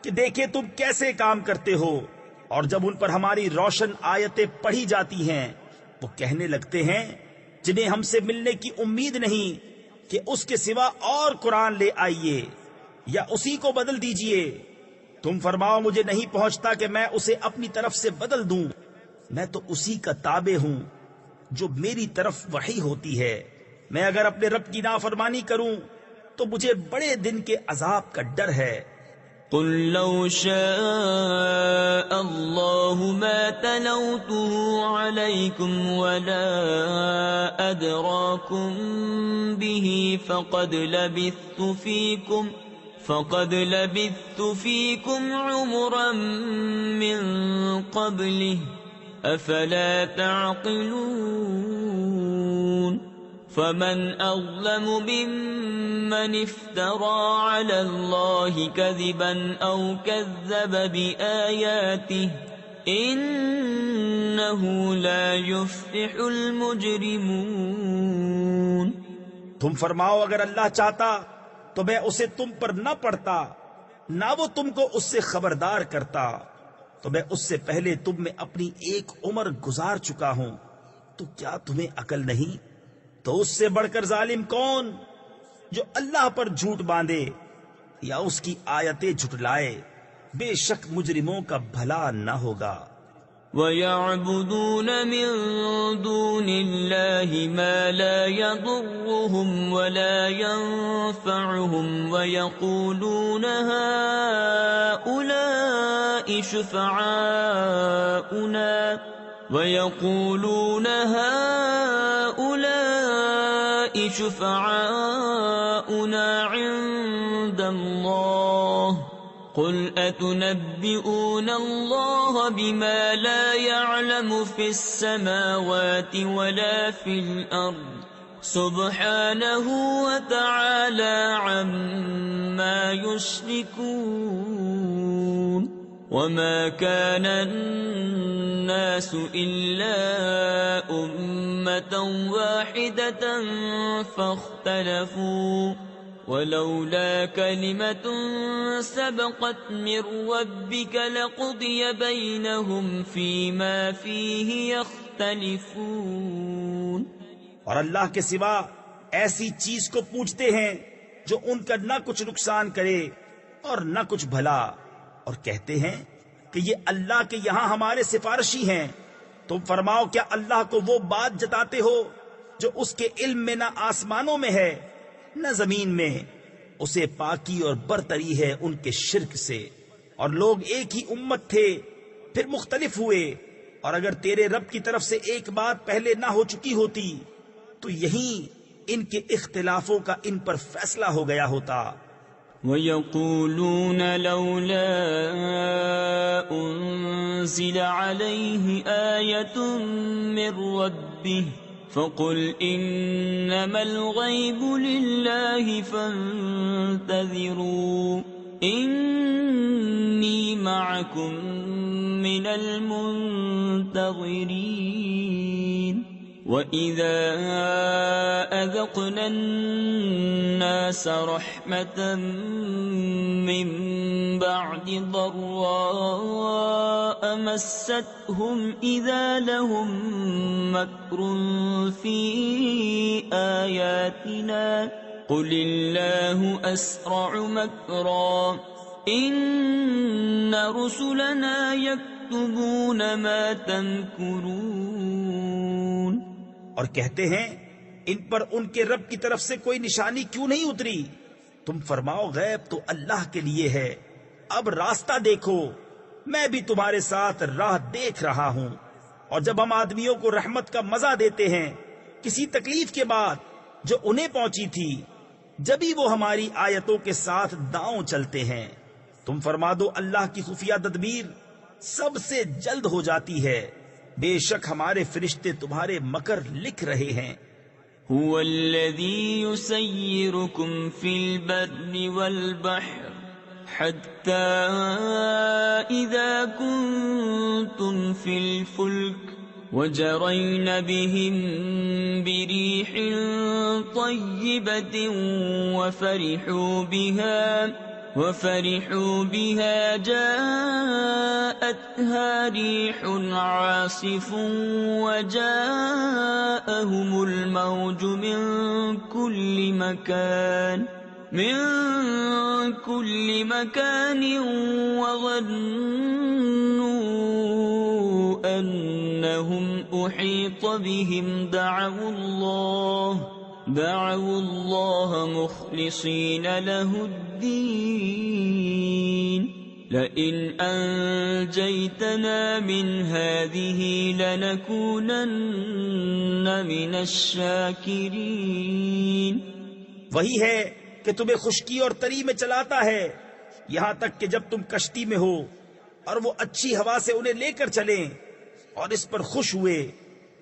کہ دیکھے تم کیسے کام کرتے ہو، اور جب ان پر ہماری روشن آیتیں پڑھی جاتی ہیں وہ کہنے لگتے ہیں جنہیں ہم سے ملنے کی امید نہیں کہ اس کے سوا اور قرآن لے آئیے یا اسی کو بدل دیجئے۔ تم فرماؤ مجھے نہیں پہنچتا کہ میں اسے اپنی طرف سے بدل دوں، میں تو اسی کا تابع ہوں جو میری طرف وحی ہوتی ہے۔ میں اگر اپنے رب کی نافرمانی کروں تو مجھے بڑے دن کے عذاب کا ڈر ہے۔ قل لو شاء الله ما تلوته عليكم ولا أدراكم به فقد لبثت فيكم عمرا من قبله أفلا تعقلون فمن أظلم ممن افترى على الله كذبا أو كذب بآياته إنه لا يفلح المجرمون۔ تم فرماؤ اگر اللہ چاہتا تو میں اسے تم پر نہ پڑھتا، نہ وہ تم کو اس سے خبردار کرتا، تو میں اس سے پہلے تم میں اپنی ایک عمر گزار چکا ہوں، تو کیا تمہیں عقل نہیں؟ تو اس سے بڑھ کر ظالم کون جو اللہ پر جھوٹ باندھے یا اس کی آیتیں جھٹلائے؟ بے شک مجرموں کا بھلا نہ ہوگا۔ وَيَعْبُدُونَ مِن دُونِ اللَّهِ مَا لَا يَضُرُّهُمْ وَلَا يَنفَعُهُمْ وَيَقُولُونَ هَؤُلَاءِ شُفَعَاؤُنَا عِندَ اللَّهِ قُلْ أَتُنَبِّئُونَ اللَّهَ بِمَا لَا يَعْلَمُ فِي السَّمَاوَاتِ وَلَا فِي الْأَرْضِ سُبْحَانَهُ وَتَعَالَى عَمَّا يُشْرِكُونَ۔ وَمَا كَانَ النَّاسُ إِلَّا أُمَّةً وَاحِدَةً فَاخْتَلَفُوا وَلَوْلَا كَلِمَةٌ سَبَقَتْ مِنْ رَبِّكَ لَقُضِيَ بَيْنَهُمْ فِيمَا فِيهِ يَخْتَلِفُونَ۔ اور اللہ کے سوا ایسی چیز کو پوچھتے ہیں جو ان کا نہ کچھ نقصان کرے اور نہ کچھ بھلا، اور کہتے ہیں کہ یہ اللہ کے یہاں ہمارے سفارشی ہیں۔ تم فرماؤ کیا اللہ کو وہ بات جتاتے ہو جو اس کے علم میں نہ آسمانوں میں ہے نہ زمین میں؟ اسے پاکی اور برتری ہے ان کے شرک سے۔ اور لوگ ایک ہی امت تھے پھر مختلف ہوئے، اور اگر تیرے رب کی طرف سے ایک بات پہلے نہ ہو چکی ہوتی تو یہیں ان کے اختلافوں کا ان پر فیصلہ ہو گیا ہوتا۔ وَيَقُولُونَ لَوْلَا أُنزِلَ عَلَيْهِ آيَةٌ مِّن رَّبِّهِ فَقُلْ إِنَّمَا الْغَيْبُ لِلَّهِ فَانتَظِرُوا إِنِّي مَعَكُم مِّنَ الْمُنتَظِرِينَ۔ وَإِذَا أَذَقْنَا النَّاسَ رَحْمَةً مِّن بَعْدِ ضَرَّاءَ مَسَّتْهُمْ إِذَا لَهُم مَّكْرٌ فِي آيَاتِنَا قل الله أسرع مكرا إن رسلنا يكتبون ما تمكرون. اور کہتے ہیں ان پر ان کے رب کی طرف سے کوئی نشانی کیوں نہیں اتری؟ تم فرماؤ غیب تو اللہ کے لیے ہے، اب راستہ دیکھو، میں بھی تمہارے ساتھ راہ دیکھ رہا ہوں. اور جب ہم آدمیوں کو رحمت کا مزہ دیتے ہیں کسی تکلیف کے بعد جو انہیں پہنچی تھی، جبھی وہ ہماری آیتوں کے ساتھ داؤں چلتے ہیں. تم فرما دو اللہ کی خفیہ تدبیر سب سے جلد ہو جاتی ہے، بے شک ہمارے فرشتے تمہارے مکر لکھ رہے ہیں. هو الذي يسيركم في البر والبحر حتى إذا كنتم في الفلك وجرين بهم بريح طيبة وفرحوا بها جاءتها ريح عاصف وجاءهم الموج من كل مكان وظنوا أنهم أحيط بهم دعوا الله مخلصين له الدين لئن أنجيتنا من هذه لنكونن من الشاكرين. وہی ہے کہ تمہیں خشکی اور تری میں چلاتا ہے یہاں تک کہ جب تم کشتی میں ہو اور وہ اچھی ہوا سے انہیں لے کر چلیں اور اس پر خوش ہوئے.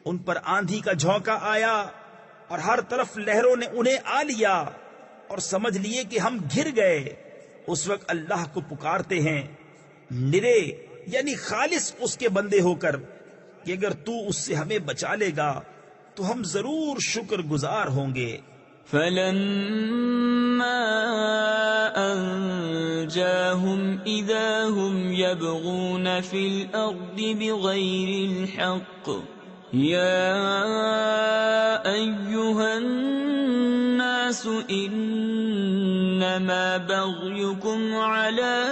ان پر آندھی کا جھونکا آیا اور ہر طرف لہروں نے انہیں آ لیا اور سمجھ لیے کہ ہم گر گئے. اس وقت اللہ کو پکارتے ہیں نرے یعنی خالص اس کے بندے ہو کر کہ اگر تو اس سے ہمیں بچا لے گا تو ہم ضرور شکر گزار ہوں گے. فلما أنجاهم إذا هم يبغون في الأرض بغير الحق يا أيها الناس إنما بغيكم على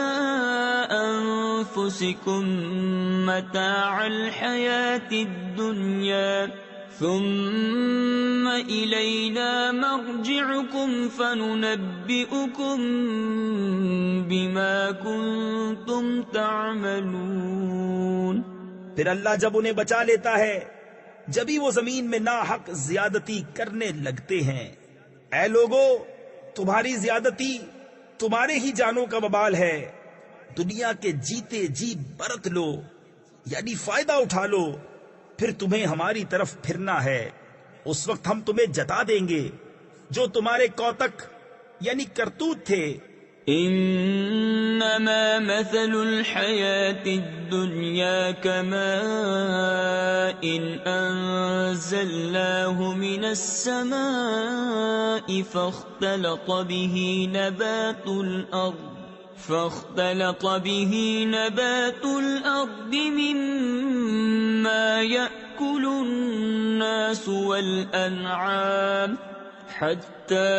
أنفسكم متاع الحياة الدنيا ثم إلينا مرجعكم فننبئكم بما كنتم تعملون. پھر اللہ جب انہیں بچا لیتا ہے جبھی وہ زمین میں ناحق زیادتی کرنے لگتے ہیں. اے لوگو تمہاری زیادتی تمہارے ہی جانوں کا وبال ہے. دنیا کے جیتے جی برت لو یعنی فائدہ اٹھا لو، پھر تمہیں ہماری طرف پھرنا ہے. اس وقت ہم تمہیں جتا دیں گے جو تمہارے کوتک یعنی کرتوت تھے. انما مثل الحياة الدنيا كماء انزلناه من السماء فاختلط به نبات الأرض مما يأكل الناس والأنعام حتى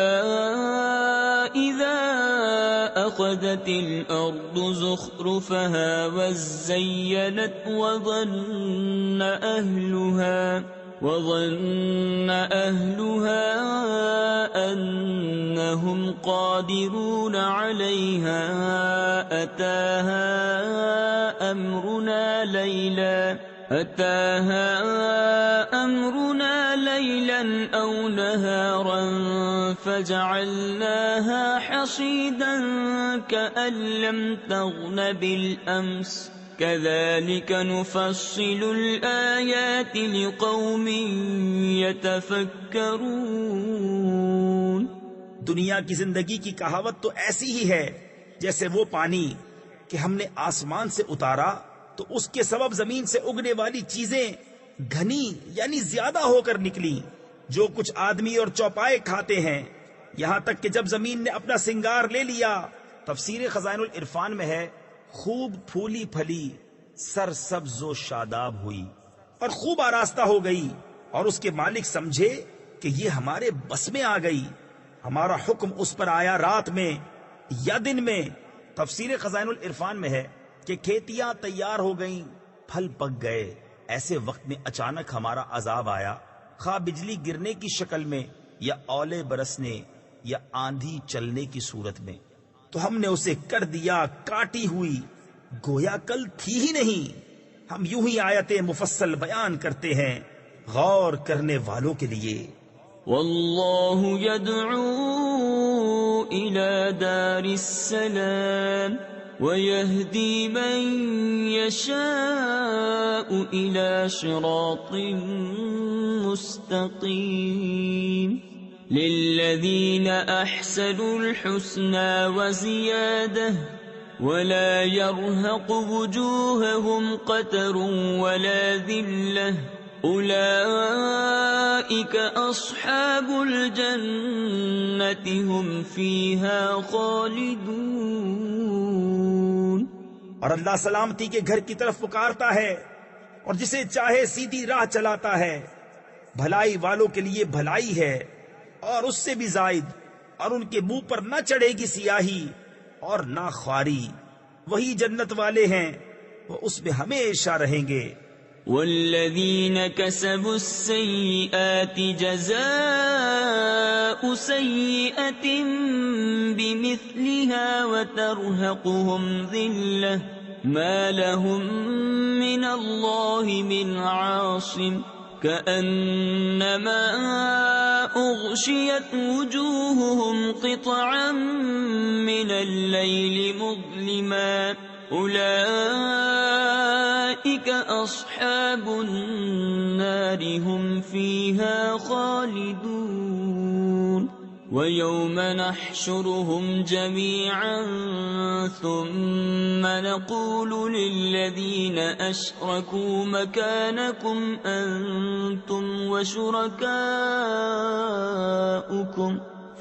إذا أخذت الأرض زخرفها وزينت وظن أهلها أنهم قادرون عليها أتاها أمرنا ليلا أو نهارا فجعلناها حصيدا كأن لم تغن بالأمس كذلك نفصل الآيات لقوم يتفكرون. دنیا کی زندگی کی کہاوت تو ایسی ہی ہے جیسے وہ پانی کہ ہم نے آسمان سے اتارا تو اس کے سبب زمین سے اگنے والی چیزیں گھنی یعنی زیادہ ہو کر نکلی جو کچھ آدمی اور چوپائے کھاتے ہیں، یہاں تک کہ جب زمین نے اپنا سنگار لے لیا. تفسیر خزائن العرفان میں ہے خوب پھولی پھلی سر سبز و شاداب ہوئی اور خوب آراستہ ہو گئی اور اس کے مالک سمجھے کہ یہ ہمارے بس میں آ گئی ہمارا حکم اس پر آیا رات میں یا دن میں. تفسیر خزائن العرفان میں ہے کہ کھیتیاں تیار ہو گئیں، پھل پک گئے، ایسے وقت میں اچانک ہمارا عذاب آیا، خواہ بجلی گرنے کی شکل میں یا اولے برسنے یا آندھی چلنے کی صورت میں، تو ہم نے اسے کر دیا کاٹی ہوئی، گویا کل تھی ہی نہیں. ہم یوں ہی آیتیں مفصل بیان کرتے ہیں غور کرنے والوں کے لیے. واللہ يدعو إلى دار السلام ويهدي من يشاء إلى صراط مستقيم للذين أحسنوا الحسنى وزيادة ولا يرهق وجوههم قتر ولا ذلة أولئك أصحاب الجنة هم فيها خالدون. اور اللہ سلامتی کے گھر کی طرف پکارتا ہے اور جسے چاہے سیدھی راہ چلاتا ہے. بھلائی والوں کے لیے بھلائی ہے اور اس سے بھی زائد، اور ان کے منہ پر نہ چڑھے گی سیاہی اور نہ خواری. وہی جنت والے ہیں، وہ اس میں ہمیشہ رہیں گے. والذین کسبوا السیئات جزاء سیئة بمثلها وترهقهم ذلة ما لهم من اللہ من عاصم كأنما أغشيت وجوههم قطعا من الليل مظلما أولئك أصحاب النار هم فيها خالدون. ويوم نحشرهم جميعا ثم نقول للذين أشركوا مكانكم أنتم وشركاؤكم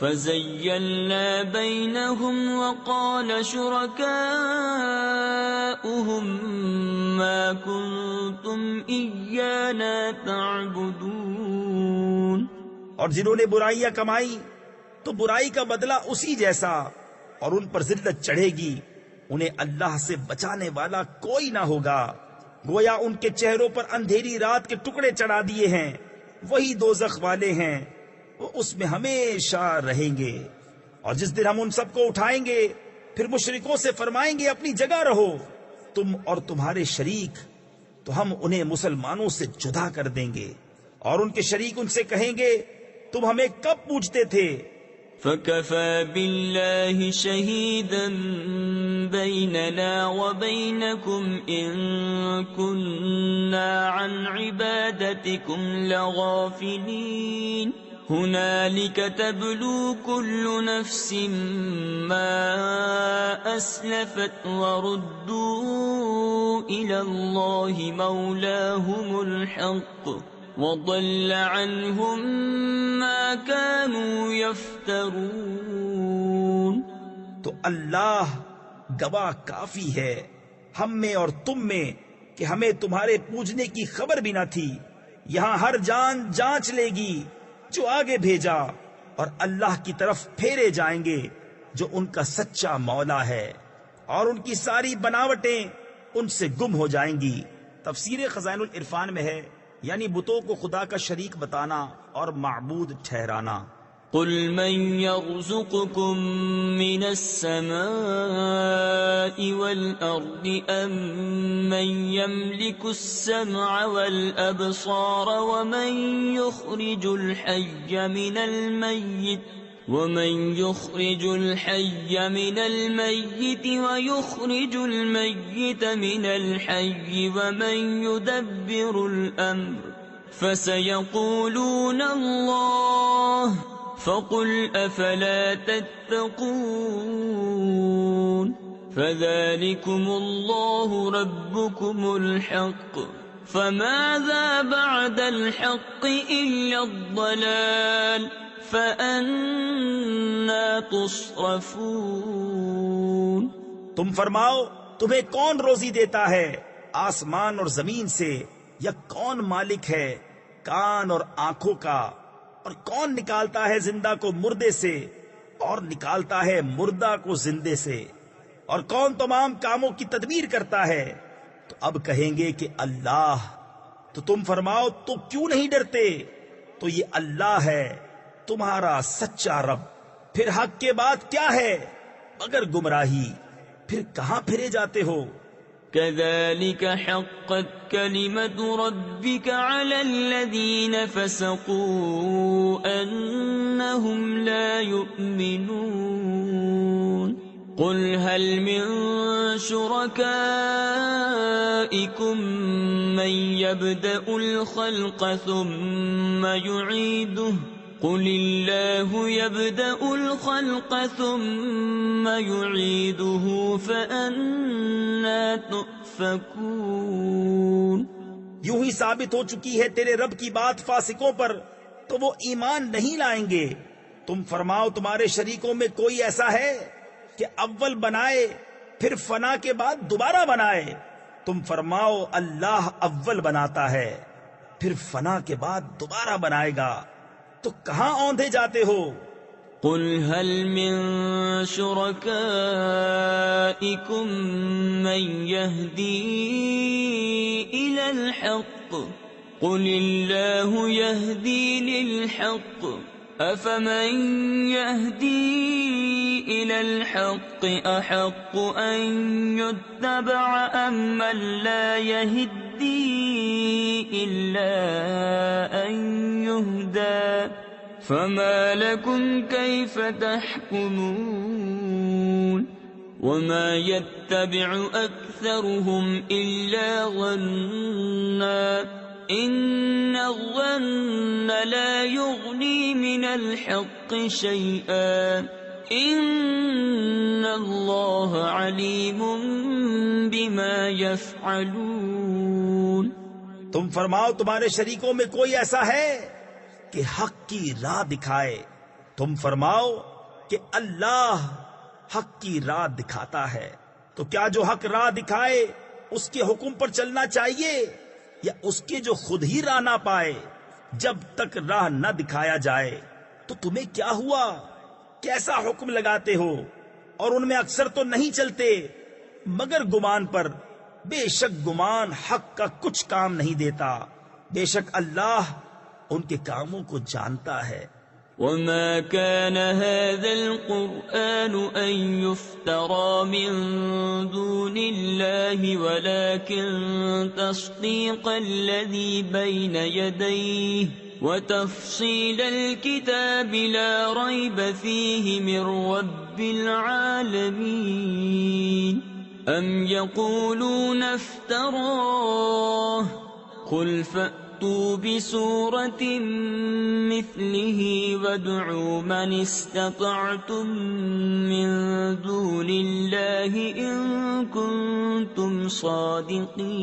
فزيلنا بينهم وقال شركاؤهم ما كنتم إيانا تعبدون. اور جنہوں نے برائیاں کمائی تو برائی کا بدلہ اسی جیسا، اور ان پر ذلت چڑھے گی. انہیں اللہ سے بچانے والا کوئی نہ ہوگا، گویا ان کے چہروں پر اندھیری رات کے ٹکڑے چڑھا دیے ہیں. وہی دوزخ والے ہیں، وہ اس میں ہمیشہ رہیں گے. اور جس دن ہم ان سب کو اٹھائیں گے پھر مشرکوں سے فرمائیں گے اپنی جگہ رہو، تم اور تمہارے شریک، تو ہم انہیں مسلمانوں سے جدا کر دیں گے. اور ان کے شریک ان سے کہیں گے تم ہمیں کب پوچھتے تھے؟ فَكَفَى بِاللَّهِ شَهِيدًا بَيْنَنَا وَبَيْنَكُمْ إِن كُنَّا عَنْ عِبَادَتِكُمْ لَغَافِلِينَ. هُنَالِكَ تَبْلُو كُلُّ نَفْسٍ مَّا أَسْلَفَتْ وَرُدُّوا إِلَى اللَّهِ مَوْلَاهُمُ الْحَقِّ وَضَلَّ عَنْهُمْ مَا كَانُوا يَفْتَرُونَ. تو اللہ گواہ کافی ہے ہم میں اور تم میں کہ ہمیں تمہارے پوجنے کی خبر بھی نہ تھی. یہاں ہر جان جانچ لے گی جو آگے بھیجا، اور اللہ کی طرف پھیرے جائیں گے جو ان کا سچا مولا ہے، اور ان کی ساری بناوٹیں ان سے گم ہو جائیں گی. تفسیر خزائن العرفان میں ہے یعنی بتوں کو خدا کا شریک بتانا اور معبود ٹھہرانا. قل من يرزقكم من السماء والأرض أم من يملك السمع والأبصار ومن يخرج الحي من الميت ويخرج الميت من الحي ومن يدبر الأمر فسيقولون الله فقل أفلا تتقون. فذلكم الله ربكم الحق فماذا بعد الحق إلا الضلال فأنا تصرفون. تم فرماؤ تمہیں کون روزی دیتا ہے آسمان اور زمین سے، یا کون مالک ہے کان اور آنکھوں کا؟ اور کون نکالتا ہے زندہ کو مردے سے اور نکالتا ہے مردہ کو زندے سے، اور کون تمام کاموں کی تدبیر کرتا ہے؟ تو اب کہیں گے کہ اللہ۔ تو تم فرماؤ تو کیوں نہیں ڈرتے؟ تو یہ اللہ ہے تمہارا سچا رب۔ پھر حق کے بعد کیا ہے مگر گمراہی؟ پھر کہاں پھرے جاتے ہو؟ كذلك حقت كلمة ربك على الذين فسقوا أنهم لا يؤمنون قل هل من شركائكم من يبدأ الخلق ثم يعيده قل الله يبدأ الخلق ثم يعيده فأنا تؤفكون۔ یوں ہی ثابت ہو چکی ہے تیرے رب کی بات فاسقوں پر، تو وہ ایمان نہیں لائیں گے۔ تم فرماؤ تمہارے شریکوں میں کوئی ایسا ہے کہ اول بنائے پھر فنا کے بعد دوبارہ بنائے؟ تم فرماؤ اللہ اول بناتا ہے پھر فنا کے بعد دوبارہ بنائے گا، تو کہاں اوندھے جاتے ہو؟ قل هل من شركائكم من يهدي إلى الحق قل الله يهدي للحق أفمن يهدي إلى الحق أحق أن يتبع أم من لا يهدي إلا أن يهدى فما لكم كيف تحكمون وما يتبع أكثرهم إلا ظنا إن الظن لا يغني من الحق شيئا إن الله عليم بما يفعلون۔ تم فرماؤ تمہارے شریکوں میں کوئی ایسا ہے کہ حق کی راہ دکھائے؟ تم فرماؤ کہ اللہ حق کی راہ دکھاتا ہے، تو کیا جو حق راہ دکھائے اس کے حکم پر چلنا چاہیے یا اس کے جو خود ہی راہ نہ پائے؟ جب تک راہ نہ دکھایا جائے تو تمہیں کیا ہوا؟ کیسا حکم لگاتے ہو؟ اور ان میں اکثر تو نہیں چلتے مگر گمان پر۔ بے شک گمان حق کا کچھ کام نہیں دیتا، بے شک اللہ ان کے کاموں کو جانتا ہے۔ وما كان هذا القرآن أن يفترى من دون الله ولكن تصديق الذي بين يديه وتفصيل الكتاب لا ريب فيه من رب العالمين أم يقولون افتراه قل فأتوا بسورة مثله وادعوا من استطعتم من دون الله إن كنتم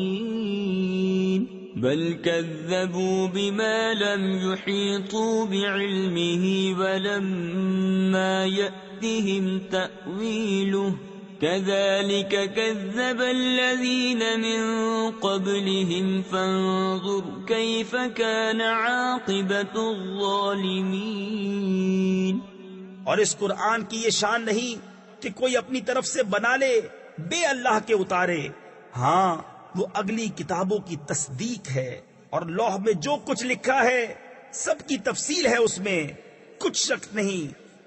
صادقين بل كذبوا بما لم يحيطوا بعلمه ولما يأتهم تأويله كذلك كذب الذين من قبلهم فانظر كيف كان عاقبة الظالمين۔ اور اس قرآن کی یہ شان نہیں کہ کوئی اپنی طرف سے بنا لے بے اللہ کے اتارے، ہاں وہ اگلی کتابوں کی تصدیق ہے، اور لوح میں جو کچھ لکھا ہے سب کی تفصیل ہے، اس میں کچھ شک نہیں،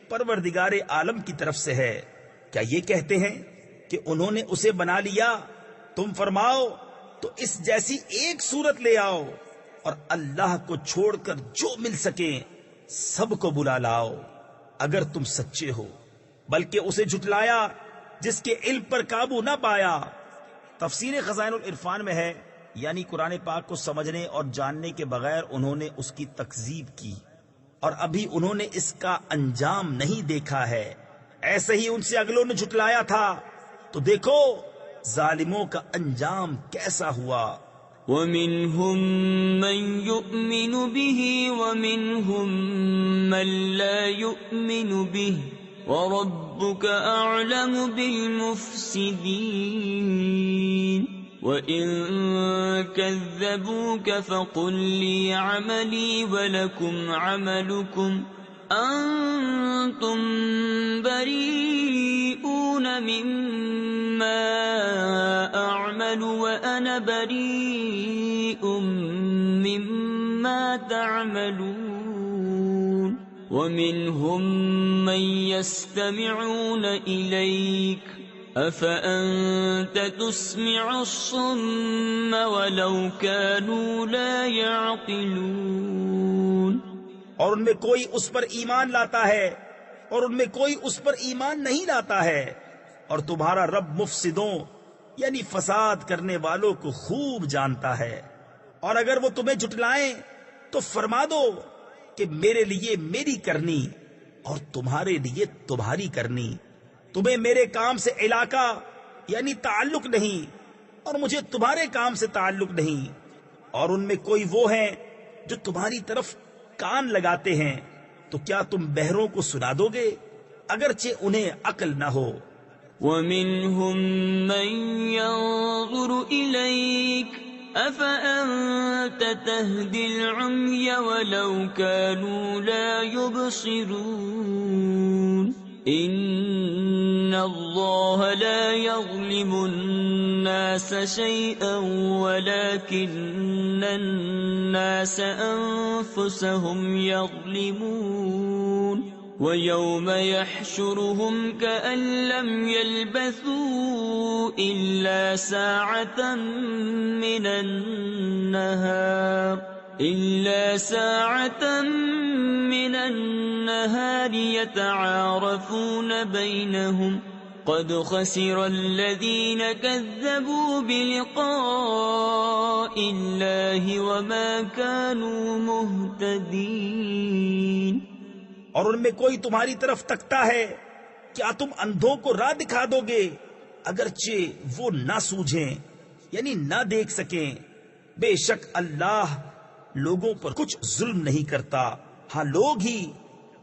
پروردگار عالم کی طرف سے ہے۔ کیا یہ کہتے ہیں کہ انہوں نے اسے بنا لیا؟ تم فرماؤ تو اس جیسی ایک صورت لے آؤ، اور اللہ کو چھوڑ کر جو مل سکے سب کو بلا لاؤ اگر تم سچے ہو۔ بلکہ اسے جھٹلایا جس کے علم پر قابو نہ پایا۔ تفسیر خزائن العرفان میں ہے، یعنی قرآن پاک کو سمجھنے اور جاننے کے بغیر انہوں نے اس کی تکذیب کی، اور ابھی انہوں نے اس کا انجام نہیں دیکھا ہے۔ ایسے ہی ان سے اگلوں نے جھٹلایا تھا، تو دیکھو ظالموں کا انجام کیسا ہوا۔ وَمِنْهُمْ مَنْ يُؤْمِنُ بِهِ وَمِنْهُمْ مَنْ لَا يُؤْمِنُ بِهِ وَرَبُّكَ أَعْلَمُ بِالْمُفْسِدِينَ۔ وَإِن كَذَّبُوكَ فَقُل لِّي عَمَلِي وَلَكُمْ عَمَلُكُمْ أَنتُم بَرِيئُونَ مِمَّا أَعْمَلُ وَأَنَا بَرِيءٌ مِّمَّا تَعْمَلُونَ وَمِنْهُم مَّن يَسْتَمِعُونَ إِلَيْكَ أَفَأَنتَ تُسْمِعُ الصُّمَّ وَلَوْ كَانُوا لَا يَعْقِلُونَ اور ان میں کوئی اس پر ایمان لاتا ہے اور ان میں کوئی اس پر ایمان نہیں لاتا ہے، اور تمہارا رب مفسدوں یعنی فساد کرنے والوں کو خوب جانتا ہے۔ اور اگر وہ تمہیں جھٹلائیں تو فرما دو کہ میرے لیے میری کرنی اور تمہارے لیے تمہاری کرنی، تمہیں میرے کام سے علاقہ یعنی تعلق نہیں اور مجھے تمہارے کام سے تعلق نہیں۔ اور ان میں کوئی وہ ہیں جو تمہاری طرف کان لگاتے ہیں، تو کیا تم بہروں کو سنا دو گے اگرچہ انہیں عقل نہ ہو؟ وَمِنْهُمْ مَنْ يَنظُرُ إِلَيْكَ أَفَأَنْتَ تَهْدِي الْعُمْيَ وَلَوْ كَانُوا لَا يُبْصِرُونَ إِنَّ اللَّهَ لَا يَظْلِمُ النَّاسَ شَيْئًا وَلَكِنَّ النَّاسَ أَنفُسَهُمْ يَظْلِمُونَ وَيَوْمَ يَحْشُرُهُمْ كَأَن لَّمْ يَلْبَثُوا إِلَّا سَاعَةً مِّنَ النَّهَارِ يَتَعَارَفُونَ بَيْنَهُمْ قَدْ خَسِرَ الَّذِينَ كَذَّبُوا بِلِقَاءِ اللَّهِ وَمَا كَانُوا مُهْتَدِينَ اور ان میں کوئی تمہاری طرف تکتا ہے، کیا تم اندھوں کو راہ دکھا دو گے اگرچہ وہ نہ سوجھیں یعنی نہ دیکھ سکیں؟ بے شک اللہ لوگوں پر کچھ ظلم نہیں کرتا، ہاں لوگ ہی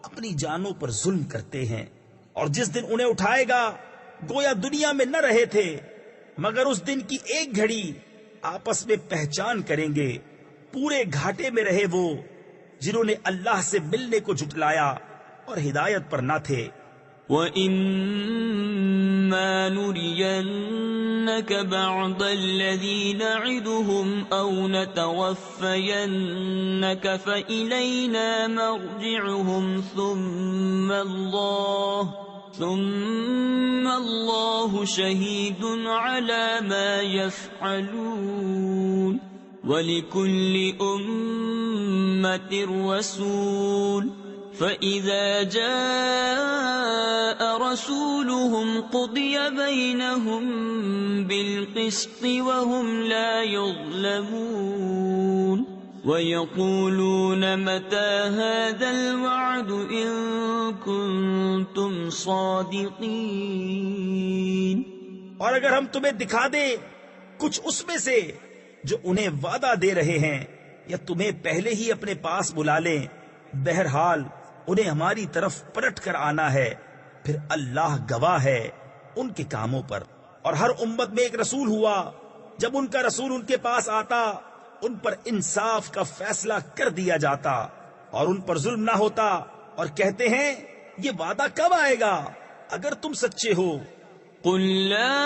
اپنی جانوں پر ظلم کرتے ہیں۔ اور جس دن انہیں اٹھائے گا گویا دنیا میں نہ رہے تھے، مگر اس دن کی ایک گھڑی آپس میں پہچان کریں گے۔ پورے گھاٹے میں رہے وہ جنہوں نے اللہ سے ملنے کو جھٹلایا اور ہدایت پر نہ تھے۔ وَإِمَّا نُرِيَنَّكَ بَعْضَ الَّذِي نَعِدُهُمْ أَوْ نَتَوَفَّيَنَّكَ فَإِلَيْنَا مَرْجِعُهُمْ ثُمَّ اللَّهُ شَهِيدٌ عَلَى مَا يَفْعَلُونَ وَلِكُلِّ أُمَّةٍ رَّسُولٌ فَإِذَا جَاءَ رَسُولُهُمْ قُضِيَ بَيْنَهُم بِالْقِسْطِ وَهُمْ لَا يُظْلَمُونَ وَيَقُولُونَ مَتَى هَذَا الْوَعْدُ إِن كُنتُمْ صَادِقِينَ اور اگر ہم تمہیں دکھا دیں کچھ اس میں سے جو انہیں وعدہ دے رہے ہیں، یا تمہیں پہلے ہی اپنے پاس بلا لیں، بہرحال انہیں ہماری طرف پلٹ کر آنا ہے، پھر اللہ گواہ ہے ان کے کاموں پر۔ اور ہر امت میں ایک رسول ہوا، جب ان کا رسول ان کے پاس آتا ان پر انصاف کا فیصلہ کر دیا جاتا اور ان پر ظلم نہ ہوتا، اور کہتے ہیں یہ وعدہ کب آئے گا اگر تم سچے ہو؟ قُل لَّا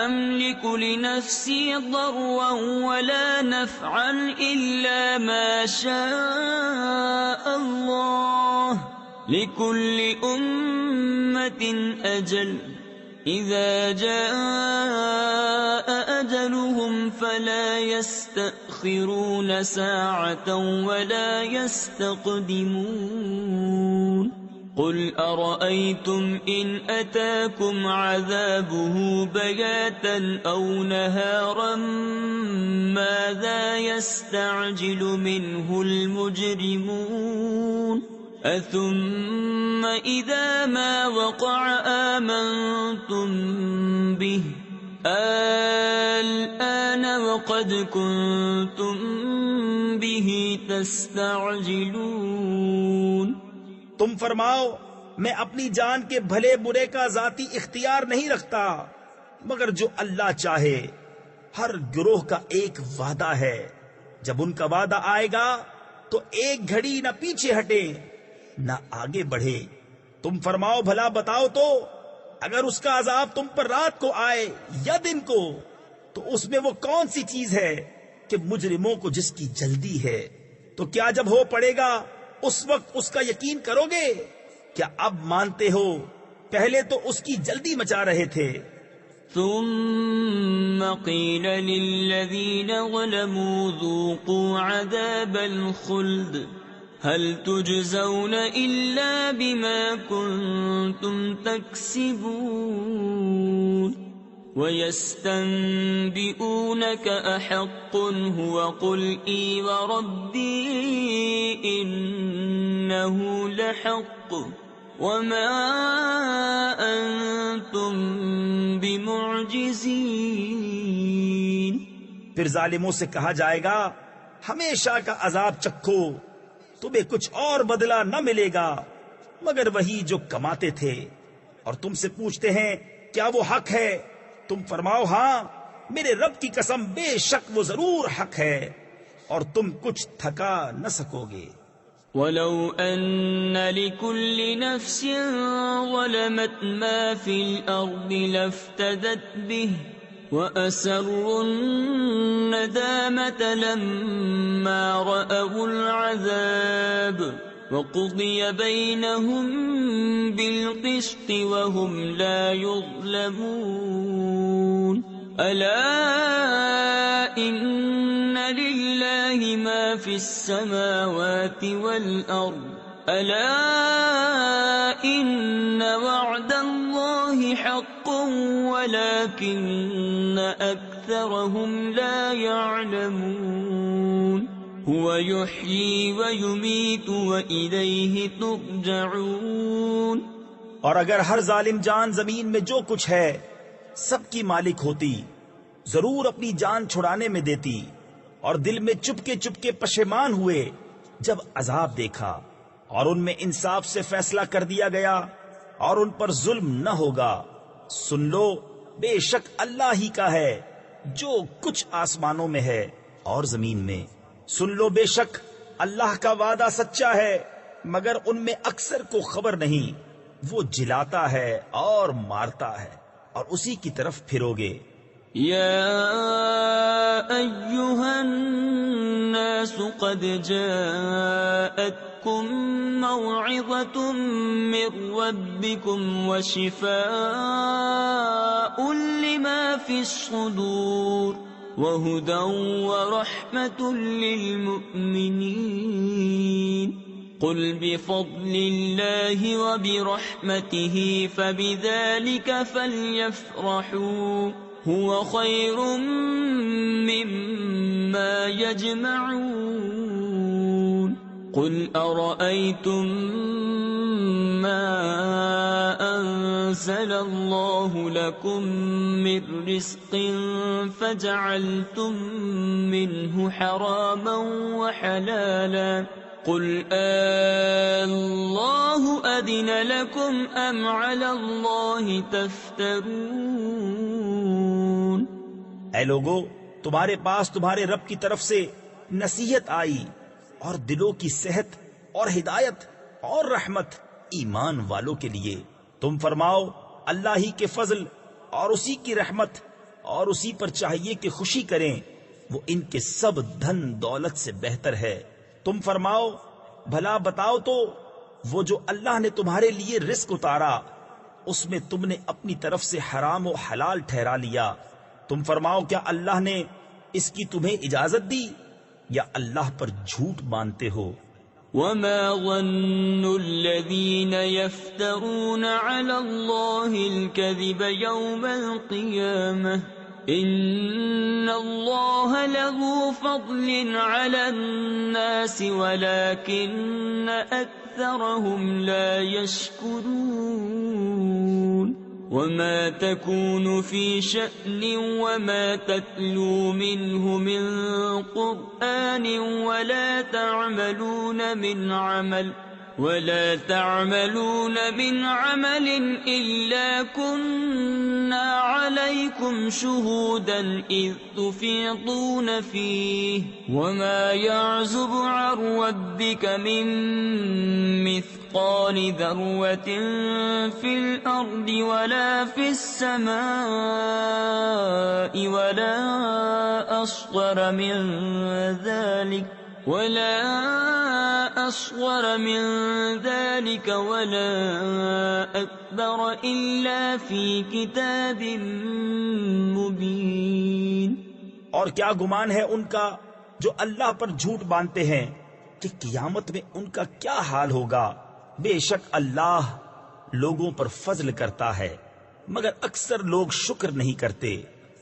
أَمْلِكُ لِنَفْسِي ضَرًّا وَلَا نَفْعًا إِلَّا مَا شَاءَ اللَّهُ لِكُلِّ أُمَّةٍ أَجَلٌ إِذَا جَاءَ أَجَلُهُمْ فَلَا يَسْتَأْخِرُونَ سَاعَةً وَلَا يَسْتَقْدِمُونَ قُلْ أَرَأَيْتُمْ إِنْ أَتَاكُمْ عَذَابُهُ بَيَاتًا أَوْ نَهَارًا مَاذَا يَسْتَعْجِلُ مِنْهُ الْمُجْرِمُونَ أَثُمَّ إِذَا مَا وَقَعَ آمَنْتُمْ بِهِ الْآنَ وَقَدْ كُنْتُمْ بِهِ تَسْتَعْجِلُونَ تم فرماؤ میں اپنی جان کے بھلے برے کا ذاتی اختیار نہیں رکھتا، مگر جو اللہ چاہے. ہر گروہ کا ایک وعدہ ہے، جب ان کا وعدہ آئے گا تو ایک گھڑی نہ پیچھے ہٹے نہ آگے بڑھے. تم فرماؤ بھلا بتاؤ تو، اگر اس کا عذاب تم پر رات کو آئے یا دن کو، تو اس میں وہ کون سی چیز ہے کہ مجرموں کو جس کی جلدی ہے؟ تو کیا جب ہو پڑے گا اس وقت اس کا یقین کرو گے؟ کیا اب مانتے ہو؟ پہلے تو اس کی جلدی مچا رہے تھے. ثم قيل للذين ظلموا ذوقوا عذاب الخلد هل تجزون إلا بما كنتم تكسبون ويستنبئونك أحق هو قل إي وربي إنه لحق وما أنتم بمعجزين. پھر ظالموں سے کہا جائے گا ہمیشہ کا عذاب چکھو، تمہیں کچھ اور بدلہ نہ ملے گا مگر وہی جو کماتے تھے. اور تم سے پوچھتے ہیں کیا وہ حق ہے؟ تم فرماؤ ہاں، میرے رب کی قسم بے شک وہ ضرور حق ہے، اور تم کچھ تھکا نہ سکو گے. ولو أن لكل نفس ظلمت ما في الأرض لافتدت به وأسروا الندامة لما رأوا العذاب وقضي بينهم بالقسط وهم لا يظلمون. ألا إن لله ما في السماوات والأرض ألا إن وعد الله حق ولكن أكثرهم لا يعلمون. هو يحيي ويميت وإليه ترجعون. اور اگر ہر ظالم جان زمین میں جو کچھ ہے سب کی مالک ہوتی، ضرور اپنی جان چھڑانے میں دیتی، اور دل میں چپکے پشیمان ہوئے جب عذاب دیکھا، اور ان میں انصاف سے فیصلہ کر دیا گیا اور ان پر ظلم نہ ہوگا. سن لو بے شک اللہ ہی کا ہے جو کچھ آسمانوں میں ہے اور زمین میں. سن لو بے شک اللہ کا وعدہ سچا ہے، مگر ان میں اکثر کو خبر نہیں. وہ جلاتا ہے اور مارتا ہے اور اسی کی طرف پھرو گے. يا أيها الناس قد جاءتكم موعظة من ربكم وشفاء لما في الصدور وهدى ورحمة للمؤمنين. قل بفضل الله وبرحمته فبذلك فليفرحوا هو خير مما يجمعون. قل أرأيتم ما أنزل الله لكم من رزق فجعلتم منه حراما وحلالا قل الله أذن لكم أم على الله تفترون. اے لوگو، تمہارے پاس تمہارے رب کی طرف سے نصیحت آئی اور دلوں کی صحت اور ہدایت اور رحمت ایمان والوں کے لیے. تم فرماؤ اللہ ہی کے فضل اور اسی کی رحمت اور اسی پر چاہیے کہ خوشی کریں، وہ ان کے سب دھن دولت سے بہتر ہے. تم فرماؤ بھلا بتاؤ تو، وہ جو اللہ نے تمہارے لیے رزق اتارا اس میں تم نے اپنی طرف سے حرام و حلال ٹھہرا لیا. تم فرماؤ کیا اللہ نے اس کی تمہیں اجازت دی یا اللہ پر جھوٹ مانتے ہو؟ وما ظن الذين يفترون على الله الكذب يوم القيامة إن الله له فضل على الناس ولكن أكثرهم لا يشكرون. وما تكون في شأن وما تتلو منه من قرآن ولا تعملون من عمل إلا كنا عليكم عليكم شهودا إذ تفيضون فيه وما يعزب عن ربك من مثقال ذرة في الأرض ولا في السماء ولا أصغر من ذلك ولا أكبر إلا في كتاب مبين۔ اور کیا گمان ہے ان کا جو اللہ پر جھوٹ باندھتے ہیں کہ قیامت میں ان کا کیا حال ہوگا؟ بے شک اللہ لوگوں پر فضل کرتا ہے مگر اکثر لوگ شکر نہیں کرتے۔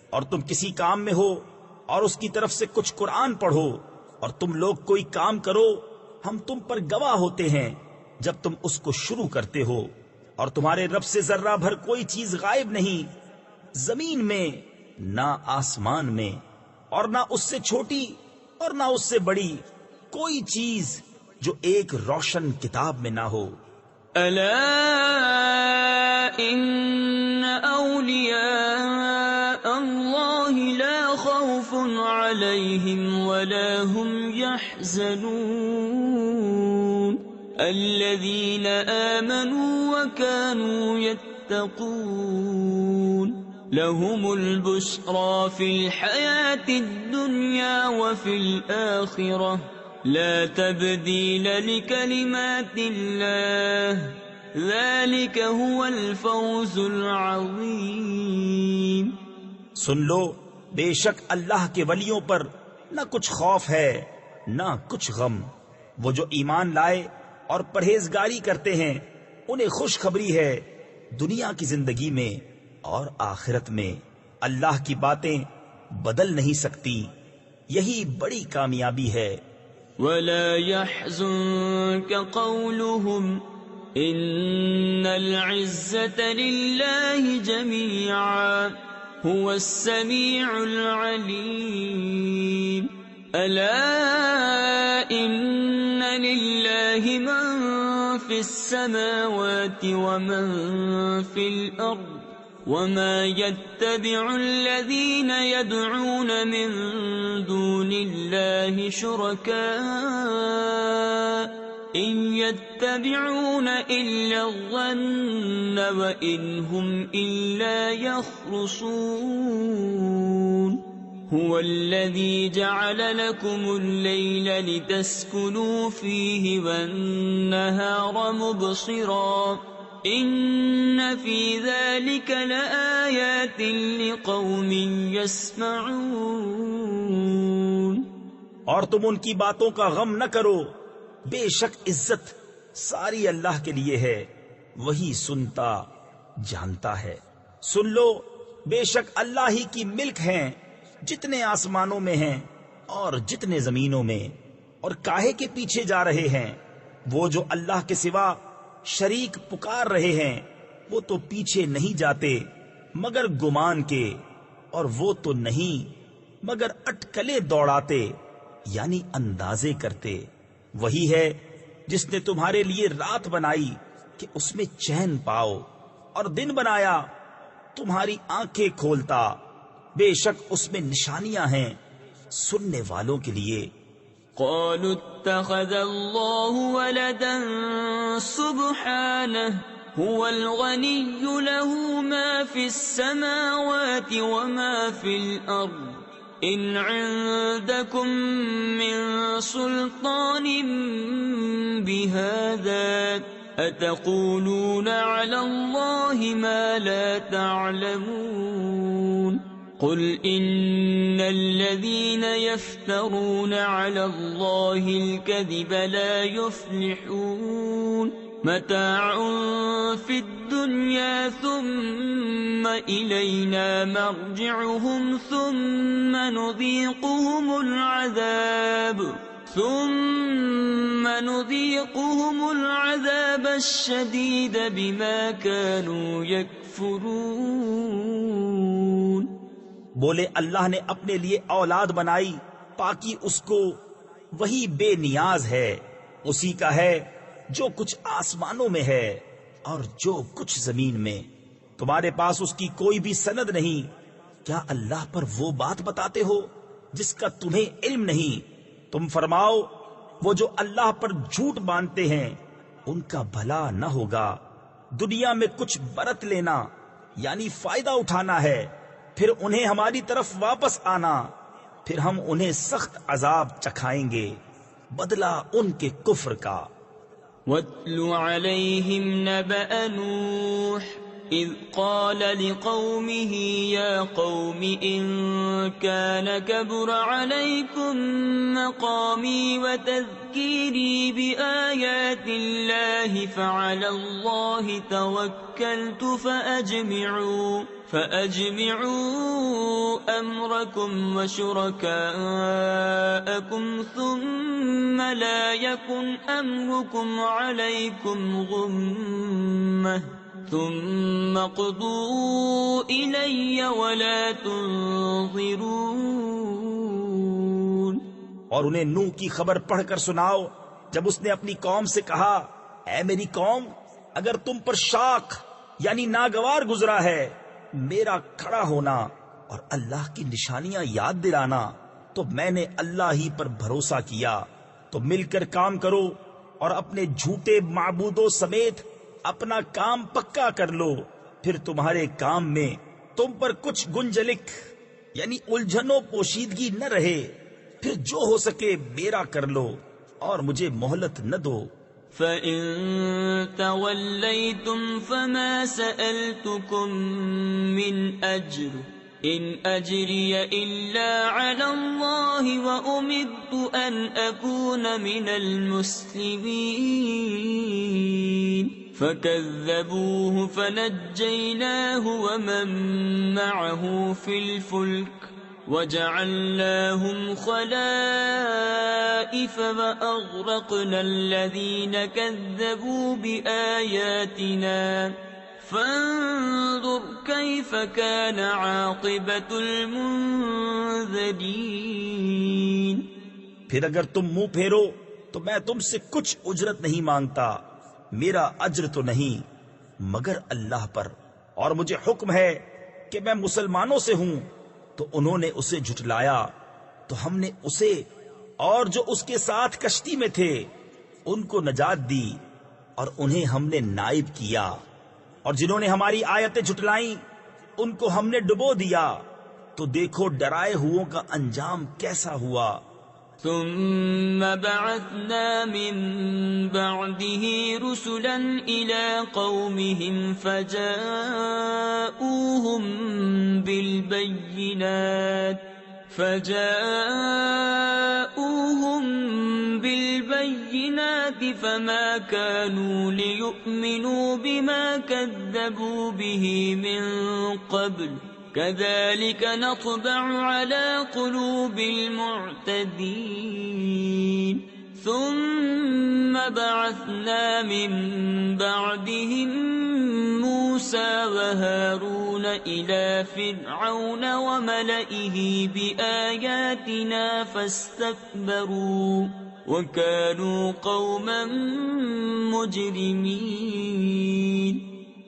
اور تم کسی کام میں ہو اور اس کی طرف سے کچھ قرآن پڑھو اور تم لوگ کوئی کام کرو، ہم تم پر گواہ ہوتے ہیں جب تم اس کو شروع کرتے ہو، اور تمہارے رب سے ذرہ بھر کوئی چیز غائب نہیں، زمین میں نہ آسمان میں، اور نہ اس سے چھوٹی اور نہ اس سے بڑی کوئی چیز جو ایک روشن کتاب میں نہ ہو۔ ألا إن أولياء الله لا خوف عليهم ولا هم يحزنون الذين آمنوا وكانوا يتقون لهم البشرى في الحياة الدنيا وفي الآخرة لا تبديل لكلمات الله ذلك هو الفوز العظيم۔ سن لو، بے شک اللہ کے ولیوں پر نہ کچھ خوف ہے نہ کچھ غم، وہ جو ایمان لائے اور پرہیزگاری کرتے ہیں انہیں خوشخبری ہے دنیا کی زندگی میں اور آخرت میں، اللہ کی باتیں بدل نہیں سکتی، یہی بڑی کامیابی ہے۔ ولا يحزنك قولهم إن العزة لله جميعا هو السميع العليم ألا إن لله من في السماوات ومن في الأرض وما يتبع الذين يدعون من دون الله شركاء إن يتبعون إلا الظن وإن هم إلا يخرصون هو الذي جعل لكم الليل لتسكنوا فيه والنهار مبصرا إن في ذلك لآيات لقوم يسمعون۔ اور تم ان کی باتوں کا غم نہ کرو، بے شک عزت ساری اللہ کے لیے ہے، وہی سنتا جانتا ہے۔ سن لو، بے شک اللہ ہی کی ملک ہیں جتنے آسمانوں میں ہیں اور جتنے زمینوں میں، اور کاہے کے پیچھے جا رہے ہیں؟ وہ جو اللہ کے سوا شریک پکار رہے ہیں وہ تو پیچھے نہیں جاتے مگر گمان کے، اور وہ تو نہیں مگر اٹکلے دوڑاتے یعنی اندازے کرتے۔ وہی ہے جس نے تمہارے لیے رات بنائی کہ اس میں چین پاؤ، اور دن بنایا تمہاری آنکھیں کھولتا، بے شک اس میں نشانیاں ہیں سننے والوں کے لیے۔ قالوا اتخذ الله ولدا سبحانه هو الغني له ما في السماوات وما في الأرض إن عندكم من سلطان بهذا أتقولون على الله ما لا تعلمون قل إن الذين يفترون على الله الكذب لا يفلحون متاع في الدنيا ثم إلينا مرجعهم ثم نذيقهم العذاب الشديد بما كانوا يكفرون۔ بولے اللہ نے اپنے لیے اولاد بنائی، پاکی اس کو، وہی بے نیاز ہے، اسی کا ہے جو کچھ آسمانوں میں ہے اور جو کچھ زمین میں، تمہارے پاس اس کی کوئی بھی سند نہیں کیا اللہ پر وہ بات بتاتے ہو جس کا تمہیں علم نہیں؟ تم فرماؤ وہ جو اللہ پر جھوٹ باندھتے ہیں ان کا بھلا نہ ہوگا۔ دنیا میں کچھ برت لینا یعنی فائدہ اٹھانا ہے، پھر انہیں ہماری طرف واپس آنا، پھر ہم انہیں سخت عذاب چکھائیں گے بدلہ ان کے کفر کا۔ وَاتْلُ عَلَيْهِمْ نَبَأَ نُوحٍ إِذْ قَالَ لِقَوْمِهِ يَا قَوْمِ إِن كَانَ كَبُرَ عَلَيْكُمْ مَقَامِي وَتَذْكِيرِي بِآيَاتِ اللَّهِ فَعَلَى اللَّهِ تَوَكَّلْتُ فَأَجْمِعُوا أَمْرَكُمْ وَشُرَكَاءَكُمْ ثُمَّ لَا يَكُنْ أَمْرُكُمْ عَلَيْكُمْ غُمَّةً ثُمَّ اقْضُوا إِلَيَّ وَلَا تُنظِرُونِ۔ اور انہیں نوح کی خبر پڑھ کر سناؤ جب اس نے اپنی قوم سے کہا، اے میری قوم، اگر تم پر شاق یعنی ناگوار گزرا ہے میرا کھڑا ہونا اور اللہ کی نشانیاں یاد دلانا، تو میں نے اللہ ہی پر بھروسہ کیا، تو مل کر کام کرو اور اپنے جھوٹے معبودوں سمیت اپنا کام پکا کر لو، پھر تمہارے کام میں تم پر کچھ گنجلک یعنی الجھن و پوشیدگی نہ رہے، پھر جو ہو سکے میرا کر لو اور مجھے مہلت نہ دو۔ فَإِن تَوَلَّيْتُمْ فَمَا سَأَلْتُكُمْ مِنْ أَجْرٍ إِنْ أَجْرِيَ إِلَّا عَلَى اللَّهِ وَأُمِرْتُ أَنْ أَكُونَ مِنَ الْمُسْلِمِينَ فَكَذَّبُوهُ فَنَجَّيْنَاهُ وَمَن مَّعَهُ فِي الْفُلْكِ وَجَعَلْنَاهُمْ خَلَائِفَ وَأَغْرَقْنَا الَّذِينَ كَذَّبُوا بِآيَاتِنَا فَانظُرْ كَيْفَ كَانَ عَاقِبَةُ الْمُنذَرِينَ۔ پھر اگر تم منہ پھیرو تو میں تم سے کچھ اجرت نہیں مانگتا، میرا اجر تو نہیں مگر اللہ پر، اور مجھے حکم ہے کہ میں مسلمانوں سے ہوں۔ تو انہوں نے اسے جھٹلایا تو ہم نے اسے اور جو اس کے ساتھ کشتی میں تھے ان کو نجات دی، اور انہیں ہم نے نائب کیا، اور جنہوں نے ہماری آیتیں جھٹلائیں ان کو ہم نے ڈبو دیا، تو دیکھو ڈرائے ہووں کا انجام کیسا ہوا۔ ثم بعثنا من بعده رسلا إلى قومهم فجاءوهم بالبينات فما كانوا ليؤمنوا بما كذبوا به من قبل كذلك نطبع على قلوب المعتدين ثم بعثنا من بعدهم موسى وهارون إلى فرعون وملئه بآياتنا فاستكبروا وكانوا قوما مجرمين۔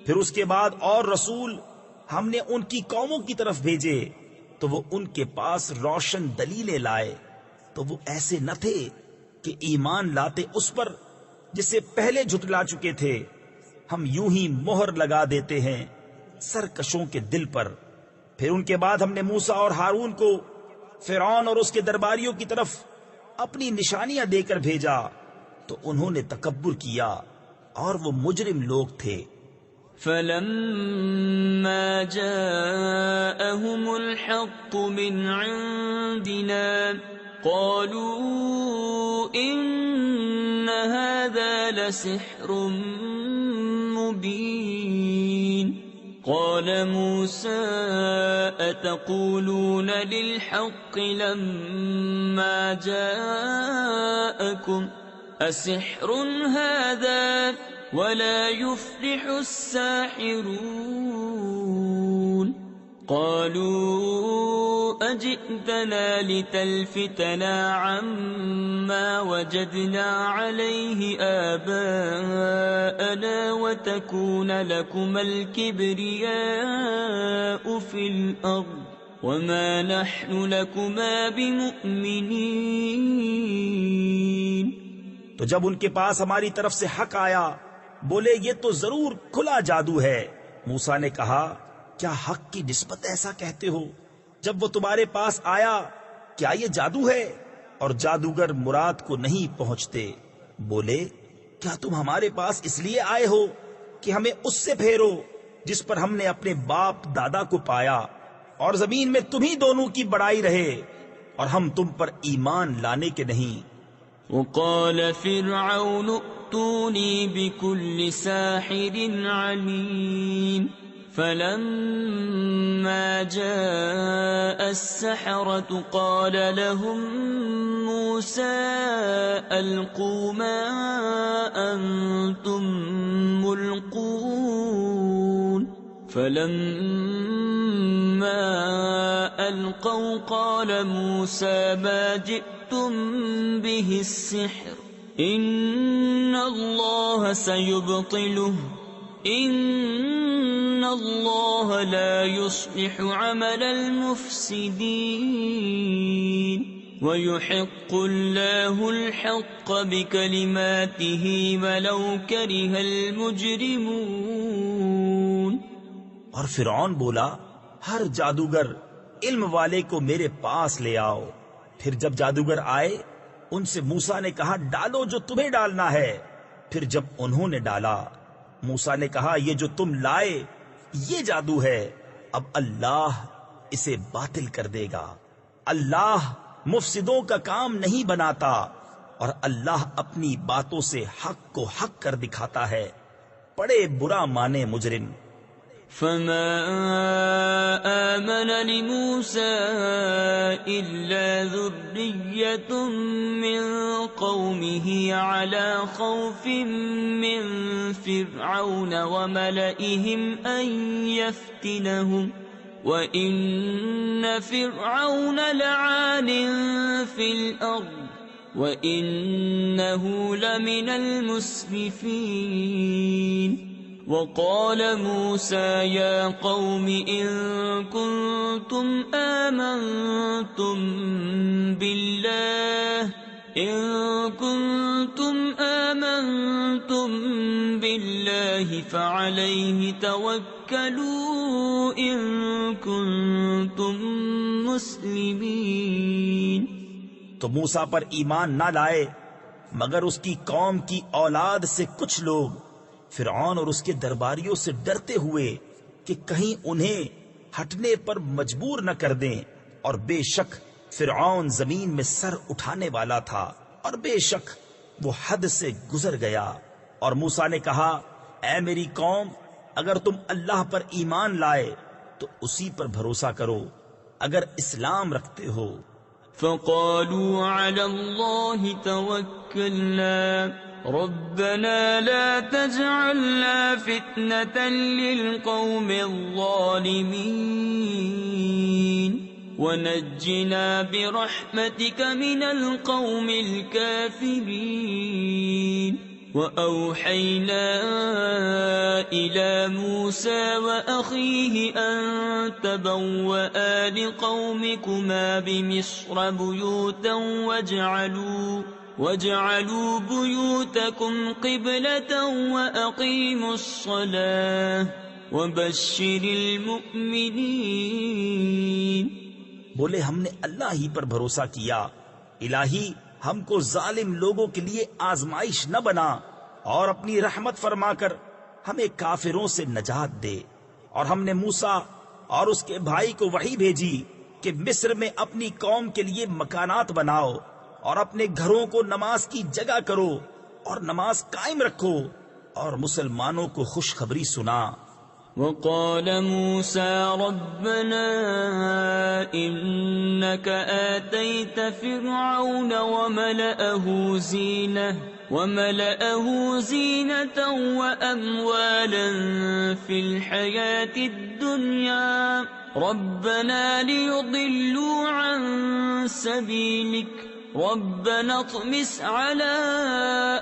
پھر اس کے بعد اور رسول ہم نے ان کی قوموں کی طرف بھیجے تو وہ ان کے پاس روشن دلیلیں لائے، تو وہ ایسے نہ تھے کہ ایمان لاتے اس پر جسے پہلے جھٹلا چکے تھے۔ ہم یوں ہی مہر لگا دیتے ہیں سرکشوں کے دل پر۔ پھر ان کے بعد ہم نے موسیٰ اور ہارون کو فرعون اور اس کے درباریوں کی طرف اپنی نشانیاں دے کر بھیجا، تو انہوں نے تکبر کیا اور وہ مجرم لوگ تھے۔ فَلَمَّا جَاءَهُمُ الْحَقُّ مِنْ عِنْدِنَا قَالُوا إِنَّ هَذَا لَسِحْرٌ مُبِينٌ قَالَ مُوسَىٰ أَتَقُولُونَ لِلْحَقِّ لَمَّا جَاءَكُمْ أَسِحْرٌ هَذَا وَلَا يُفْلِحُ السَّاحِرُونَ قَالُوا أَجِئْتَنَا لِتَلْفِتَنَا عَمَّا وَجَدْنَا عَلَيْهِ آبَاءَنَا وَتَكُونَ لَكُمَا الْكِبْرِيَاءُ فِي الْأَرْضِ وما نحن لكما بمؤمنين. تو جب ان کے پاس ہماری طرف سے حق آیا بولے یہ تو ضرور کھلا جادو ہے. موسیٰ نے کہا کیا حق کی نسبت ایسا کہتے ہو؟ جب وہ تمہارے پاس آیا کیا یہ جادو ہے؟ اور جادوگر مراد کو نہیں پہنچتے. بولے کیا تم ہمارے پاس اس لیے آئے ہو کہ ہمیں اس سے پھیرو جس پر ہم نے اپنے باپ دادا کو پایا اور زمین میں تمہیں دونوں کی بڑائی رہے اور ہم تم پر ایمان لانے کے نہیں. وقال فرعون ائتوني بكل ساحر عليم. فلما جاء السحرة قال لهم موسى ألقوا ما أنتم ملقون. فلما ألقوا قال موسى ما جئتم به السحر إن الله سيبطله إن الله لا يصلح عمل المفسدين ويحق الله الحق بكلماته ولو كره المجرمون. اور فرعون بولا ہر جادوگر علم والے کو میرے پاس لے آؤ. پھر جب جادوگر آئے ان سے موسیٰ نے کہا ڈالو جو تمہیں ڈالنا ہے. پھر جب انہوں نے ڈالا موسیٰ نے کہا یہ جو تم لائے یہ جادو ہے. اب اللہ اسے باطل کر دے گا. اللہ مفسدوں کا کام نہیں بناتا اور اللہ اپني باتوں سے حق کو حق کر دکھاتا ہے. بڑے برا مانے مجرم. فما آمن لموسى إلا ذرية من قومه على خوف من فرعون وملئهم أن يفتنهم وإن فرعون لعال في الأرض وإنه لمن المسرفين. وقال موسى يا قوم إن كنتم آمنتم بالله فعليه توكلوا إن كنتم مسلمين. تو موسیٰ پر ایمان نہ لائے مگر اس کی قوم کی اولاد سے کچھ لوگ فرعون اور اس کے درباریوں سے ڈرتے ہوئے کہ کہیں انہیں ہٹنے پر مجبور نہ کر دیں. اور بے شک فرعون زمین میں سر اٹھانے والا تھا اور بے شک وہ حد سے گزر گیا. اور موسیٰ نے کہا اے میری قوم اگر تم اللہ پر ایمان لائے تو اسی پر بھروسہ کرو اگر اسلام رکھتے ہو. فقالوا على الله توكلنا ربنا لا تجعلنا فتنة للقوم الظالمين ونجنا برحمتك من القوم الكافرين. وأوحينا إلى موسى وأخيه أن تبوأ لقومكما بمصر بيوتا واجعلوا بيوتكم قبلة وأقيموا الصلاة وبشر المؤمنين. بولے ہم نے اللہ ہی پر بھروسہ کیا. الہی ہم کو ظالم لوگوں کے لیے آزمائش نہ بنا اور اپنی رحمت فرما کر ہمیں کافروں سے نجات دے. اور ہم نے موسیٰ اور اس کے بھائی کو وحی بھیجی کہ مصر میں اپنی قوم کے لیے مکانات بناؤ اور اپنے گھروں کو نماز کی جگہ کرو اور نماز قائم رکھو اور مسلمانوں کو خوشخبری سنا. وقال موسى ربنا إنك آتيت فرعون وملأه زينة وأموالا في الحياة الدنيا ربنا ليضلوا عن سبيلك ربنا اطمس على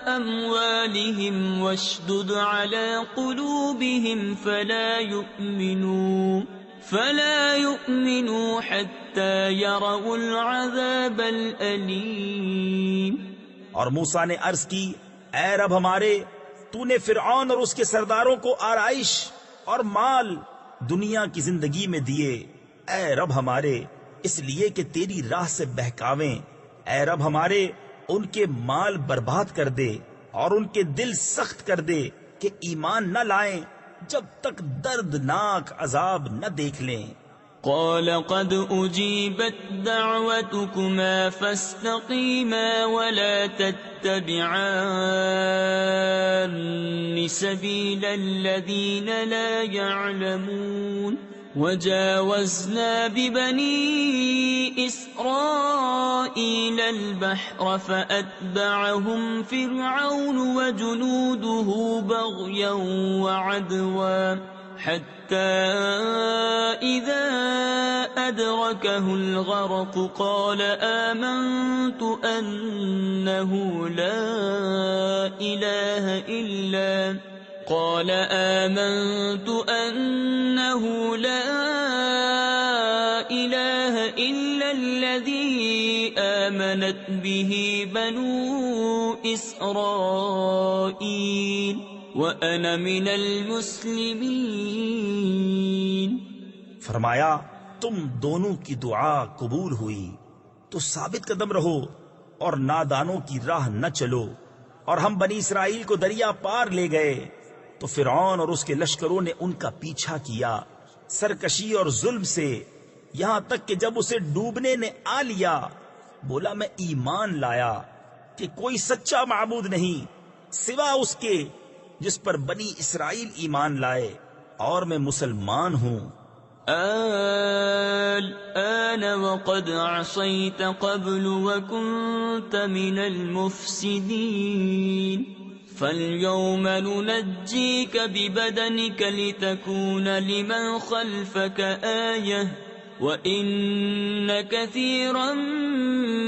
أموالهم واشدد على قلوبهم فلا يؤمنوا فلا يؤمنوا حتى يروا العذاب الأليم۔ اور موسیٰ نے عرض کی، اے رب ہمارے، تو نے فرعون اور اس کے سرداروں کو آرائش اور مال دنیا کی زندگی میں دیے، اے رب ہمارے، اس لیے کہ تیری راہ سے بہکاویں۔ اے رب ہمارے، ان کے مال برباد کر دے اور ان کے دل سخت کر دے کہ ایمان نہ لائیں جب تک دردناک عذاب نہ دیکھ لیں۔ قال قد أجيبت دعوتكما فاستقيما ولا تتبعان سبيل الذين لا يعلمون۔ وجاوزنا ببني إسرائيل البحر فأتبعهم فرعون وجنوده بغيا وعدوا حتى إذا أدركه الغرق قال آمنت أنه لا إله إلا الذي آمنت به بنو إسرائيل وأنا من المسلمين۔ فرمایا تم دونوں کی دعا قبول ہوئی تو ثابت قدم رہو اور نادانوں کی راہ نہ چلو۔ اور ہم بنی اسرائیل کو دریا پار لے گئے تو فرعون اور اس کے لشکروں نے ان کا پیچھا کیا سرکشی اور ظلم سے، یہاں تک کہ جب اسے ڈوبنے نے آ لیا بولا میں ایمان لایا کہ کوئی سچا معبود نہیں سوا اس کے جس پر بنی اسرائیل ایمان لائے، اور میں مسلمان ہوں۔ الآن وقد عصيت قبل وكنت من المفسدين فاليوم ننجيك ببدنك لتكون لمن خلفك آية وإن كثيرا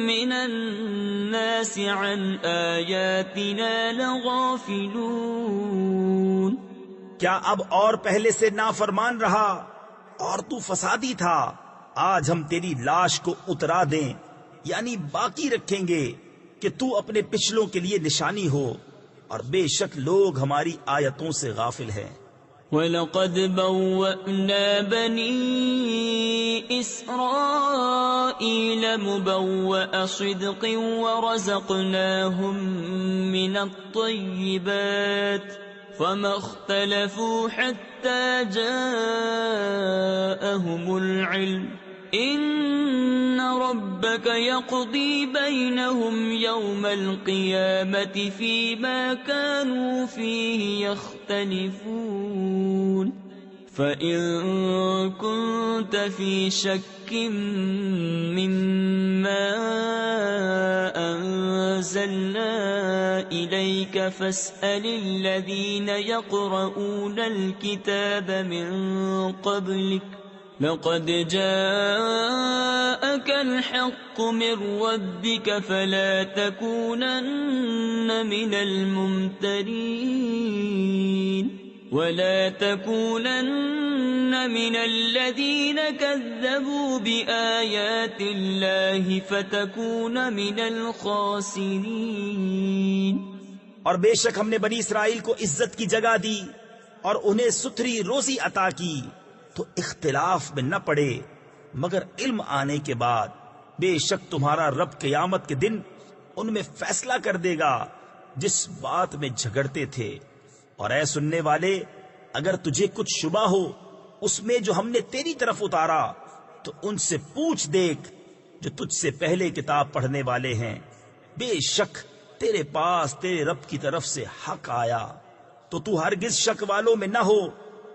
من الناس عن آياتنا لغافلون۔ کیا اب اور پہلے سے نافرمان رہا اور تو فسادی تھا؟ آج ہم تیری لاش کو اترا دیں، یعنی باقی رکھیں گے کہ تو اپنے پچھلوں کے لیے نشانی ہو، اور بے شک لوگ ہماری آیتوں سے غافل ہیں۔ وَلَقَدْ بَوَّأْنَا بَنِي إِسْرَائِيلَ مُبَوَّأَ صِدْقٍ وَرَزَقْنَاهُمْ مِنَ الطَّيِّبَاتِ فَمَا اخْتَلَفُوا حَتَّى جَاءَهُمُ الْعِلْمُ إِنَّ رَبَّكَ يَقْضِي بَيْنَهُمْ يَوْمَ الْقِيَامَةِ فِيمَا كَانُوا فِيهِ يَخْتَلِفُونَ۔ فَإِن كُنتَ فِي شَكٍّ مِّمَّا أَنزَلْنَا إِلَيْكَ فَاسْأَلِ الَّذِينَ يَقْرَؤُونَ الْكِتَابَ مِن قَبْلِكَ لَقَدْ جَاءَكَ الْحَقُّ مِن رَّبِّكَ فَلَا تَكُونَنَّ مِنَ الْمُمْتَرِينَ وَلَا تَكُونَنَّ مِنَ الَّذِينَ كَذَّبُوا بِآيَاتِ اللَّهِ فَتَكُونَ مِنَ الْخَاسِرِينَ۔ اور بے شک ہم نے بنی اسرائیل کو عزت کی جگہ دی اور انہیں ستھری روزی عطا کی تو اختلاف میں نہ پڑے مگر علم آنے کے بعد۔ بے شک تمہارا رب قیامت کے دن ان میں فیصلہ کر دے گا جس بات میں جھگڑتے تھے۔ اور اے سننے والے، اگر تجھے کچھ شبہ ہو اس میں جو ہم نے تیری طرف اتارا تو ان سے پوچھ دیکھ جو تجھ سے پہلے کتاب پڑھنے والے ہیں، بے شک تیرے پاس تیرے رب کی طرف سے حق آیا، تو تو ہرگز شک والوں میں نہ ہو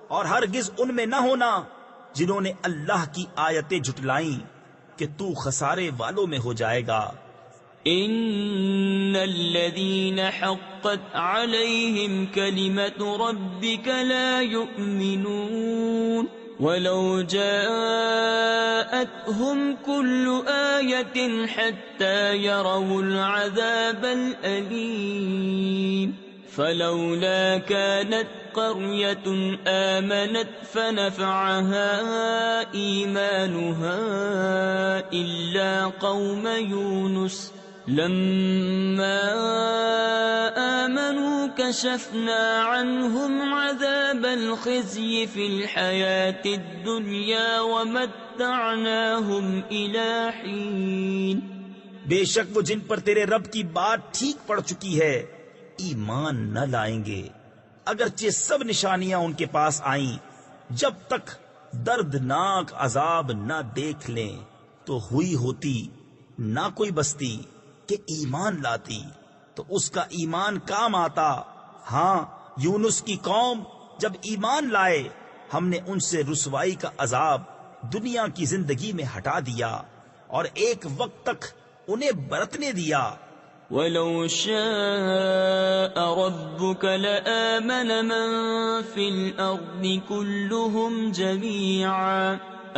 اور ہرگز ان میں نہ ہونا جنہوں نے اللہ کی آیتیں جھٹلائیں کہ تو خسارے والوں میں ہو جائے گا۔ ان الذين حقت عليهم كلمة ربك لا يؤمنون ولو جاءتهم كل آية حتى يروا العذاب الأليم فلولا كانت قرية آمنت فنفعها إيمانها إلا قوم يونس لما آمنوا كشفنا عنهم عذاب الخزي في الحياة الدنيا ومتعناهم إلى حين بے شک وہ جن پر تیرے رب کی بات ٹھیک پڑ چکی ہے ایمان نہ لائیں گے، اگرچہ سب نشانیاں ان کے پاس آئیں، جب تک دردناک عذاب نہ دیکھ لیں تو ہوئی ہوتی نہ کوئی بستی کہ ایمان لاتی تو اس کا ایمان کام آتا۔ ہاں، یونس کی قوم جب ایمان لائے ہم نے ان سے رسوائی کا عذاب دنیا کی زندگی میں ہٹا دیا اور ایک وقت تک انہیں برتنے دیا۔ وَلَوْ شَاءَ رَبُّكَ لَآمَنَ مَن فِي الْأَرْضِ كُلُّهُمْ جَمِيعًا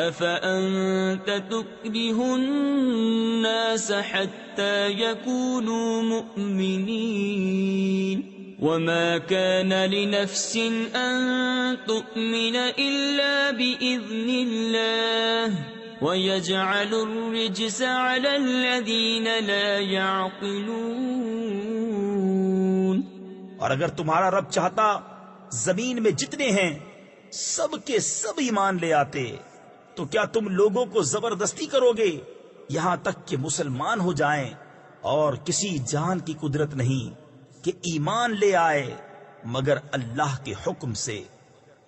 أَفَأَنْتَ تُكْرِهُ النَّاسَ حَتَّى يَكُونُوا مُؤْمِنِينَ وَمَا كَانَ لِنَفْسٍ أَن تُؤْمِنَ إِلَّا بِإِذْنِ اللَّهِ وَيَجْعَلُ الرِّجْسَ عَلَى الَّذِينَ لَا يَعْقِلُونَ۔ اور اگر تمہارا رب چاہتا زمین میں جتنے ہیں سب کے سب ایمان لے آتے تو کیا تم لوگوں کو زبردستی کرو گے یہاں تک کہ مسلمان ہو جائیں؟ اور کسی جان کی قدرت نہیں کہ ایمان لے آئے مگر اللہ کے حکم سے،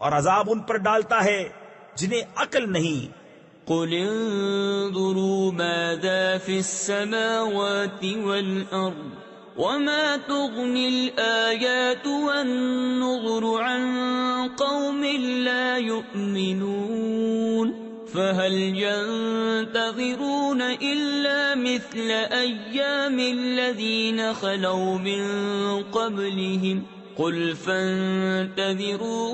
اور عذاب ان پر ڈالتا ہے جنہیں عقل نہیں۔ قل انظروا ماذا في السماوات والأرض وما تغني الآيات والنظر عن قوم لا يؤمنون فهل ينتظرون إلا مثل أيام الذين خلوا من قبلهم قل فانتظروا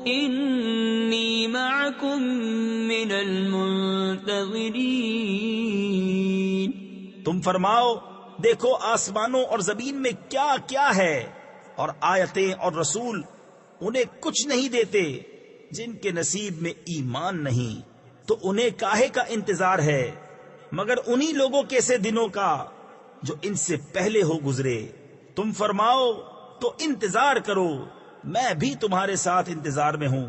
إني معكم من المنتظرين۔ تم فرماؤ دیکھو آسمانوں اور زمین میں کیا کیا ہے، اور آیتیں اور رسول انہیں کچھ نہیں دیتے، جن کے نصیب میں ایمان نہیں تو انہیں کاہے کا انتظار ہے مگر انہی لوگوں کے سے دنوں کا جو ان سے پہلے ہو گزرے۔ تم فرماؤ تو انتظار کرو، میں بھی تمہارے ساتھ انتظار میں ہوں۔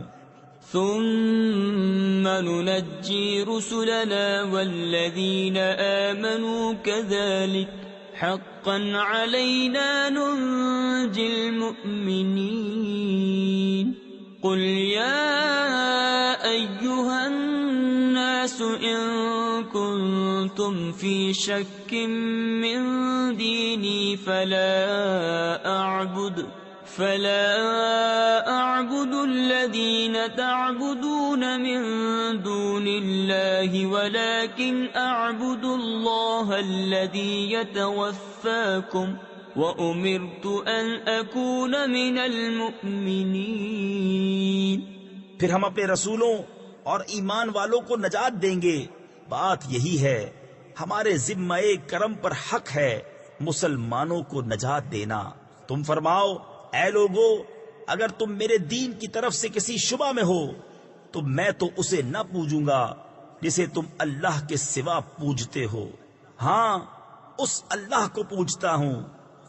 ثم ننجي رسلنا والذين آمنوا كذلك حقا علينا ننجي المؤمنين قل يا أيها الناس إن كنتم في شك من ديني فلا أعبد الذين تعبدون من دون الله ولكن أعبد الله الذي يتوفاكم وأمرت أن أكون من المؤمنين۔ پھر ہم اپنے رسولوں اور ایمان والوں کو نجات دیں گے، بات یہی ہے، ہمارے ذمہ کرم پر حق ہے مسلمانوں کو نجات دینا۔ تم فرماؤ اے لوگو، اگر تم میرے دین کی طرف سے کسی شبہ میں ہو تو میں تو اسے نہ پوجوں گا جسے تم اللہ کے سوا پوجتے ہو، ہاں اس اللہ کو پوجتا ہوں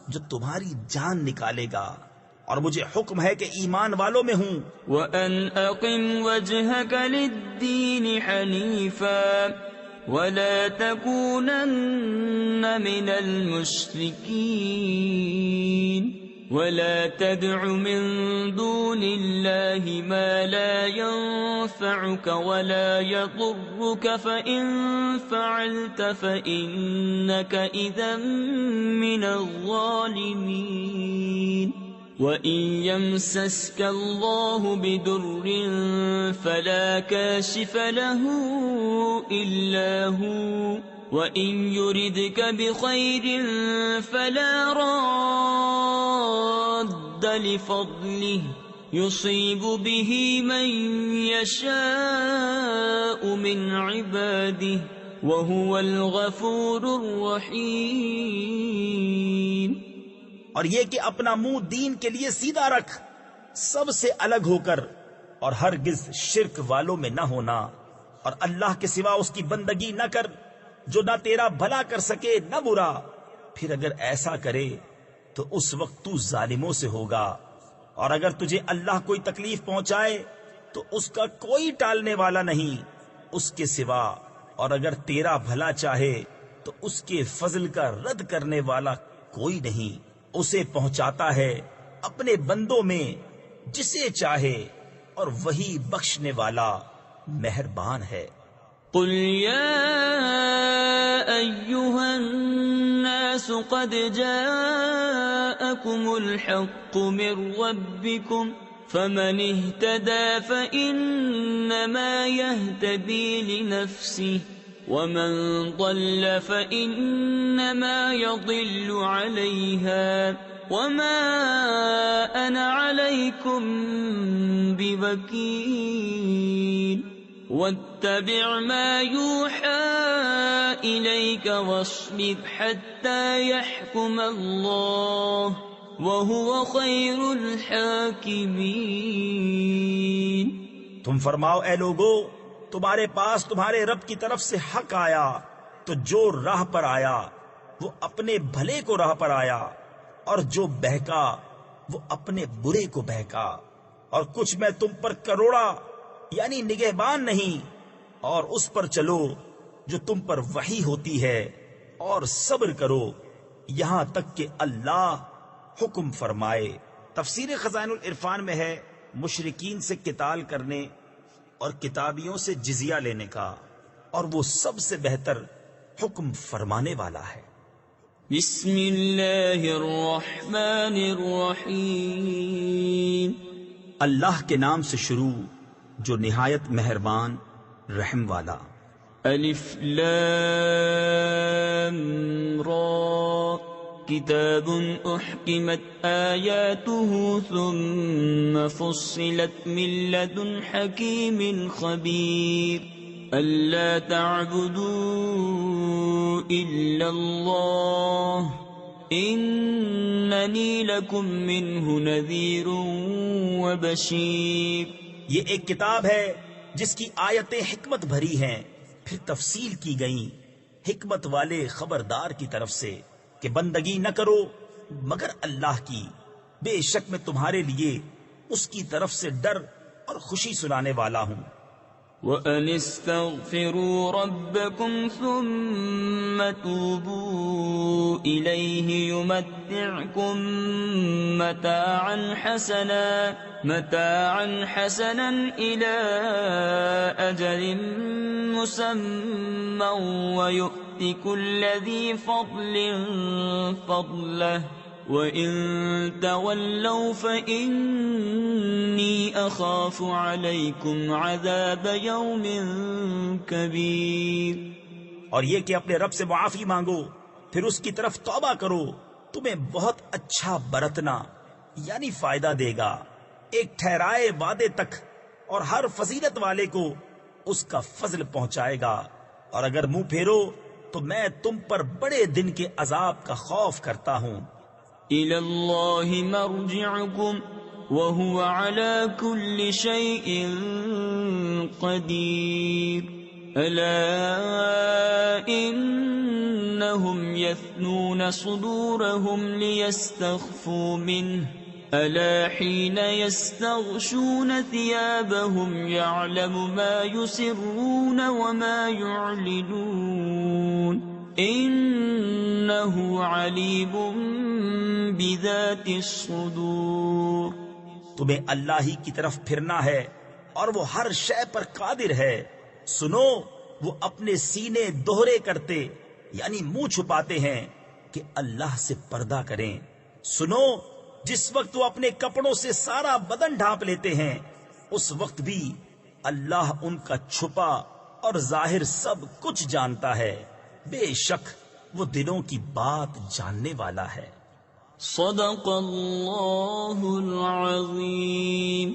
جو تمہاری جان نکالے گا، اور مجھے حکم ہے کہ ایمان والوں میں ہوں۔ وَأَنْ أَقِمْ وَجْهَكَ لِلدِّينِ حَنِيفًا وَلَا تَكُونَنَّ مِنَ الْمُشْرِكِينَ وَلَا تَدْعُ مِن دُونِ اللَّهِ مَا لَا يَنفَعُكَ وَلَا يَضُرُّكَ فَإِن فَعَلْتَ فَإِنَّكَ إِذًا مِّنَ الظَّالِمِينَ وَإِن يَمْسَسْكَ اللَّهُ بِضُرٍّ فَلَا كَاشِفَ لَهُ إِلَّا هُوَ وَإِن يُرِدْكَ بِخَيْرٍ فَلَا رَادَّ لِفَضْلِهِ يُصِيبُ بِهِ مَن يَشَاءُ مِنْ عِبَادِهِ وَهُوَ الْغَفُورُ الرَّحِيمُ۔ اور یہ کہ اپنا منہ دین کے لیے سیدھا رکھ، سب سے الگ ہو کر اور ہرگز شرک والوں میں نہ ہونا، اور اللہ کے سوا اس کی بندگی نہ کر جو نہ تیرا بھلا کر سکے نہ برا، پھر اگر ایسا کرے تو اس وقت تو ظالموں سے ہوگا، اور اگر تجھے اللہ کوئی تکلیف پہنچائے تو اس کا کوئی ٹالنے والا نہیں اس کے سوا، اور اگر تیرا بھلا چاہے تو اس کے فضل کا رد کرنے والا کوئی نہیں، اسے پہنچاتا ہے اپنے بندوں میں جسے چاہے، اور وہی بخشنے والا مہربان ہے۔ قل يا أيها الناس قد جاءكم الحق من ربكم فمن اهتدى فإنما يهتدي لنفسه ومن ضل فإنما يضل عليها وما أنا عليكم بوكيل واتبع ما يوحى إليك واصبر حتى يحكم الله وهو خير الحاكمين۔ تم فرماؤ اے لوگو، تمہارے پاس تمہارے رب کی طرف سے حق آیا تو جو راہ پر آیا وہ اپنے بھلے کو راہ پر آیا، اور جو بہکا وہ اپنے برے کو بہکا، اور کچھ میں تم پر کروڑا یعنی نگہبان نہیں، اور اس پر چلو جو تم پر وحی ہوتی ہے، اور صبر کرو یہاں تک کہ اللہ حکم فرمائے۔ تفسیر خزائن العرفان میں ہے مشرکین سے قتال کرنے اور کتابیوں سے جزیہ لینے کا، اور وہ سب سے بہتر حکم فرمانے والا ہے۔ بسم اللہ الرحمن الرحیم۔ اللہ کے نام سے شروع جو نہایت مہربان رحم والا۔ الف لام را کتاب احکمت آیاته ثم فصلت من لدن حکیم خبیر الا تعبدوا الا اللہ اننی لکم منہ نذیر وبشیر۔ یہ ایک کتاب ہے جس کی آیتیں حکمت بھری ہیں، پھر تفصیل کی گئیں حکمت والے خبردار کی طرف سے کہ بندگی نہ کرو مگر اللہ کی، بے شک میں تمہارے لیے اس کی طرف سے ڈر اور خوشی سنانے والا ہوں۔ وَأَنِ اسْتَغْفِرُوا رَبَّكُمْ ثُمَّ تُوبُوا إِلَيْهِ يُمَتِّعْكُمْ مَتَاعًا حَسَنًا إِلَى أَجَلٍ مُّسَمًّى وَيُؤْتِ كُلَّ ذِي فَضْلٍ فَضْلَهُ وَإِن تَوَلَّوْا فَإِنِّي أَخَافُ عَلَيْكُمْ عَذَابَ يَوْمٍ كَبِيرٍ۔ اور یہ کہ اپنے رب سے معافی مانگو پھر اس کی طرف توبہ کرو، تمہیں بہت اچھا برتنا یعنی فائدہ دے گا ایک ٹھہرائے وعدے تک، اور ہر فضیلت والے کو اس کا فضل پہنچائے گا، اور اگر منہ پھیرو تو میں تم پر بڑے دن کے عذاب کا خوف کرتا ہوں۔ إِلَى اللَّهِ مَرْجِعُكُمْ وَهُوَ عَلَى كُلِّ شَيْءٍ قَدِيرٌ أَلَا إِنَّهُمْ يَثْنُونَ صُدُورَهُمْ لِيَسْتَخْفُوا مِنْهُ أَلَا حِينَ يَسْتَغْشُونَ ثِيَابَهُمْ يَعْلَمُ مَا يُسِرُّونَ وَمَا يُعْلِنُونَ إِنَّهُ عَلِيمٌ بِذَاتِ الصُّدُورِ۔ تمہیں اللہ ہی کی طرف پھرنا ہے اور وہ ہر شے پر قادر ہے۔ سنو، وہ اپنے سینے دوہرے کرتے یعنی منہ چھپاتے ہیں کہ اللہ سے پردہ کریں۔ سنو، جس وقت وہ اپنے کپڑوں سے سارا بدن ڈھانپ لیتے ہیں اس وقت بھی اللہ ان کا چھپا اور ظاہر سب کچھ جانتا ہے، بے شک وہ دلوں کی بات جاننے والا ہے۔ صدق اللہ العظیم۔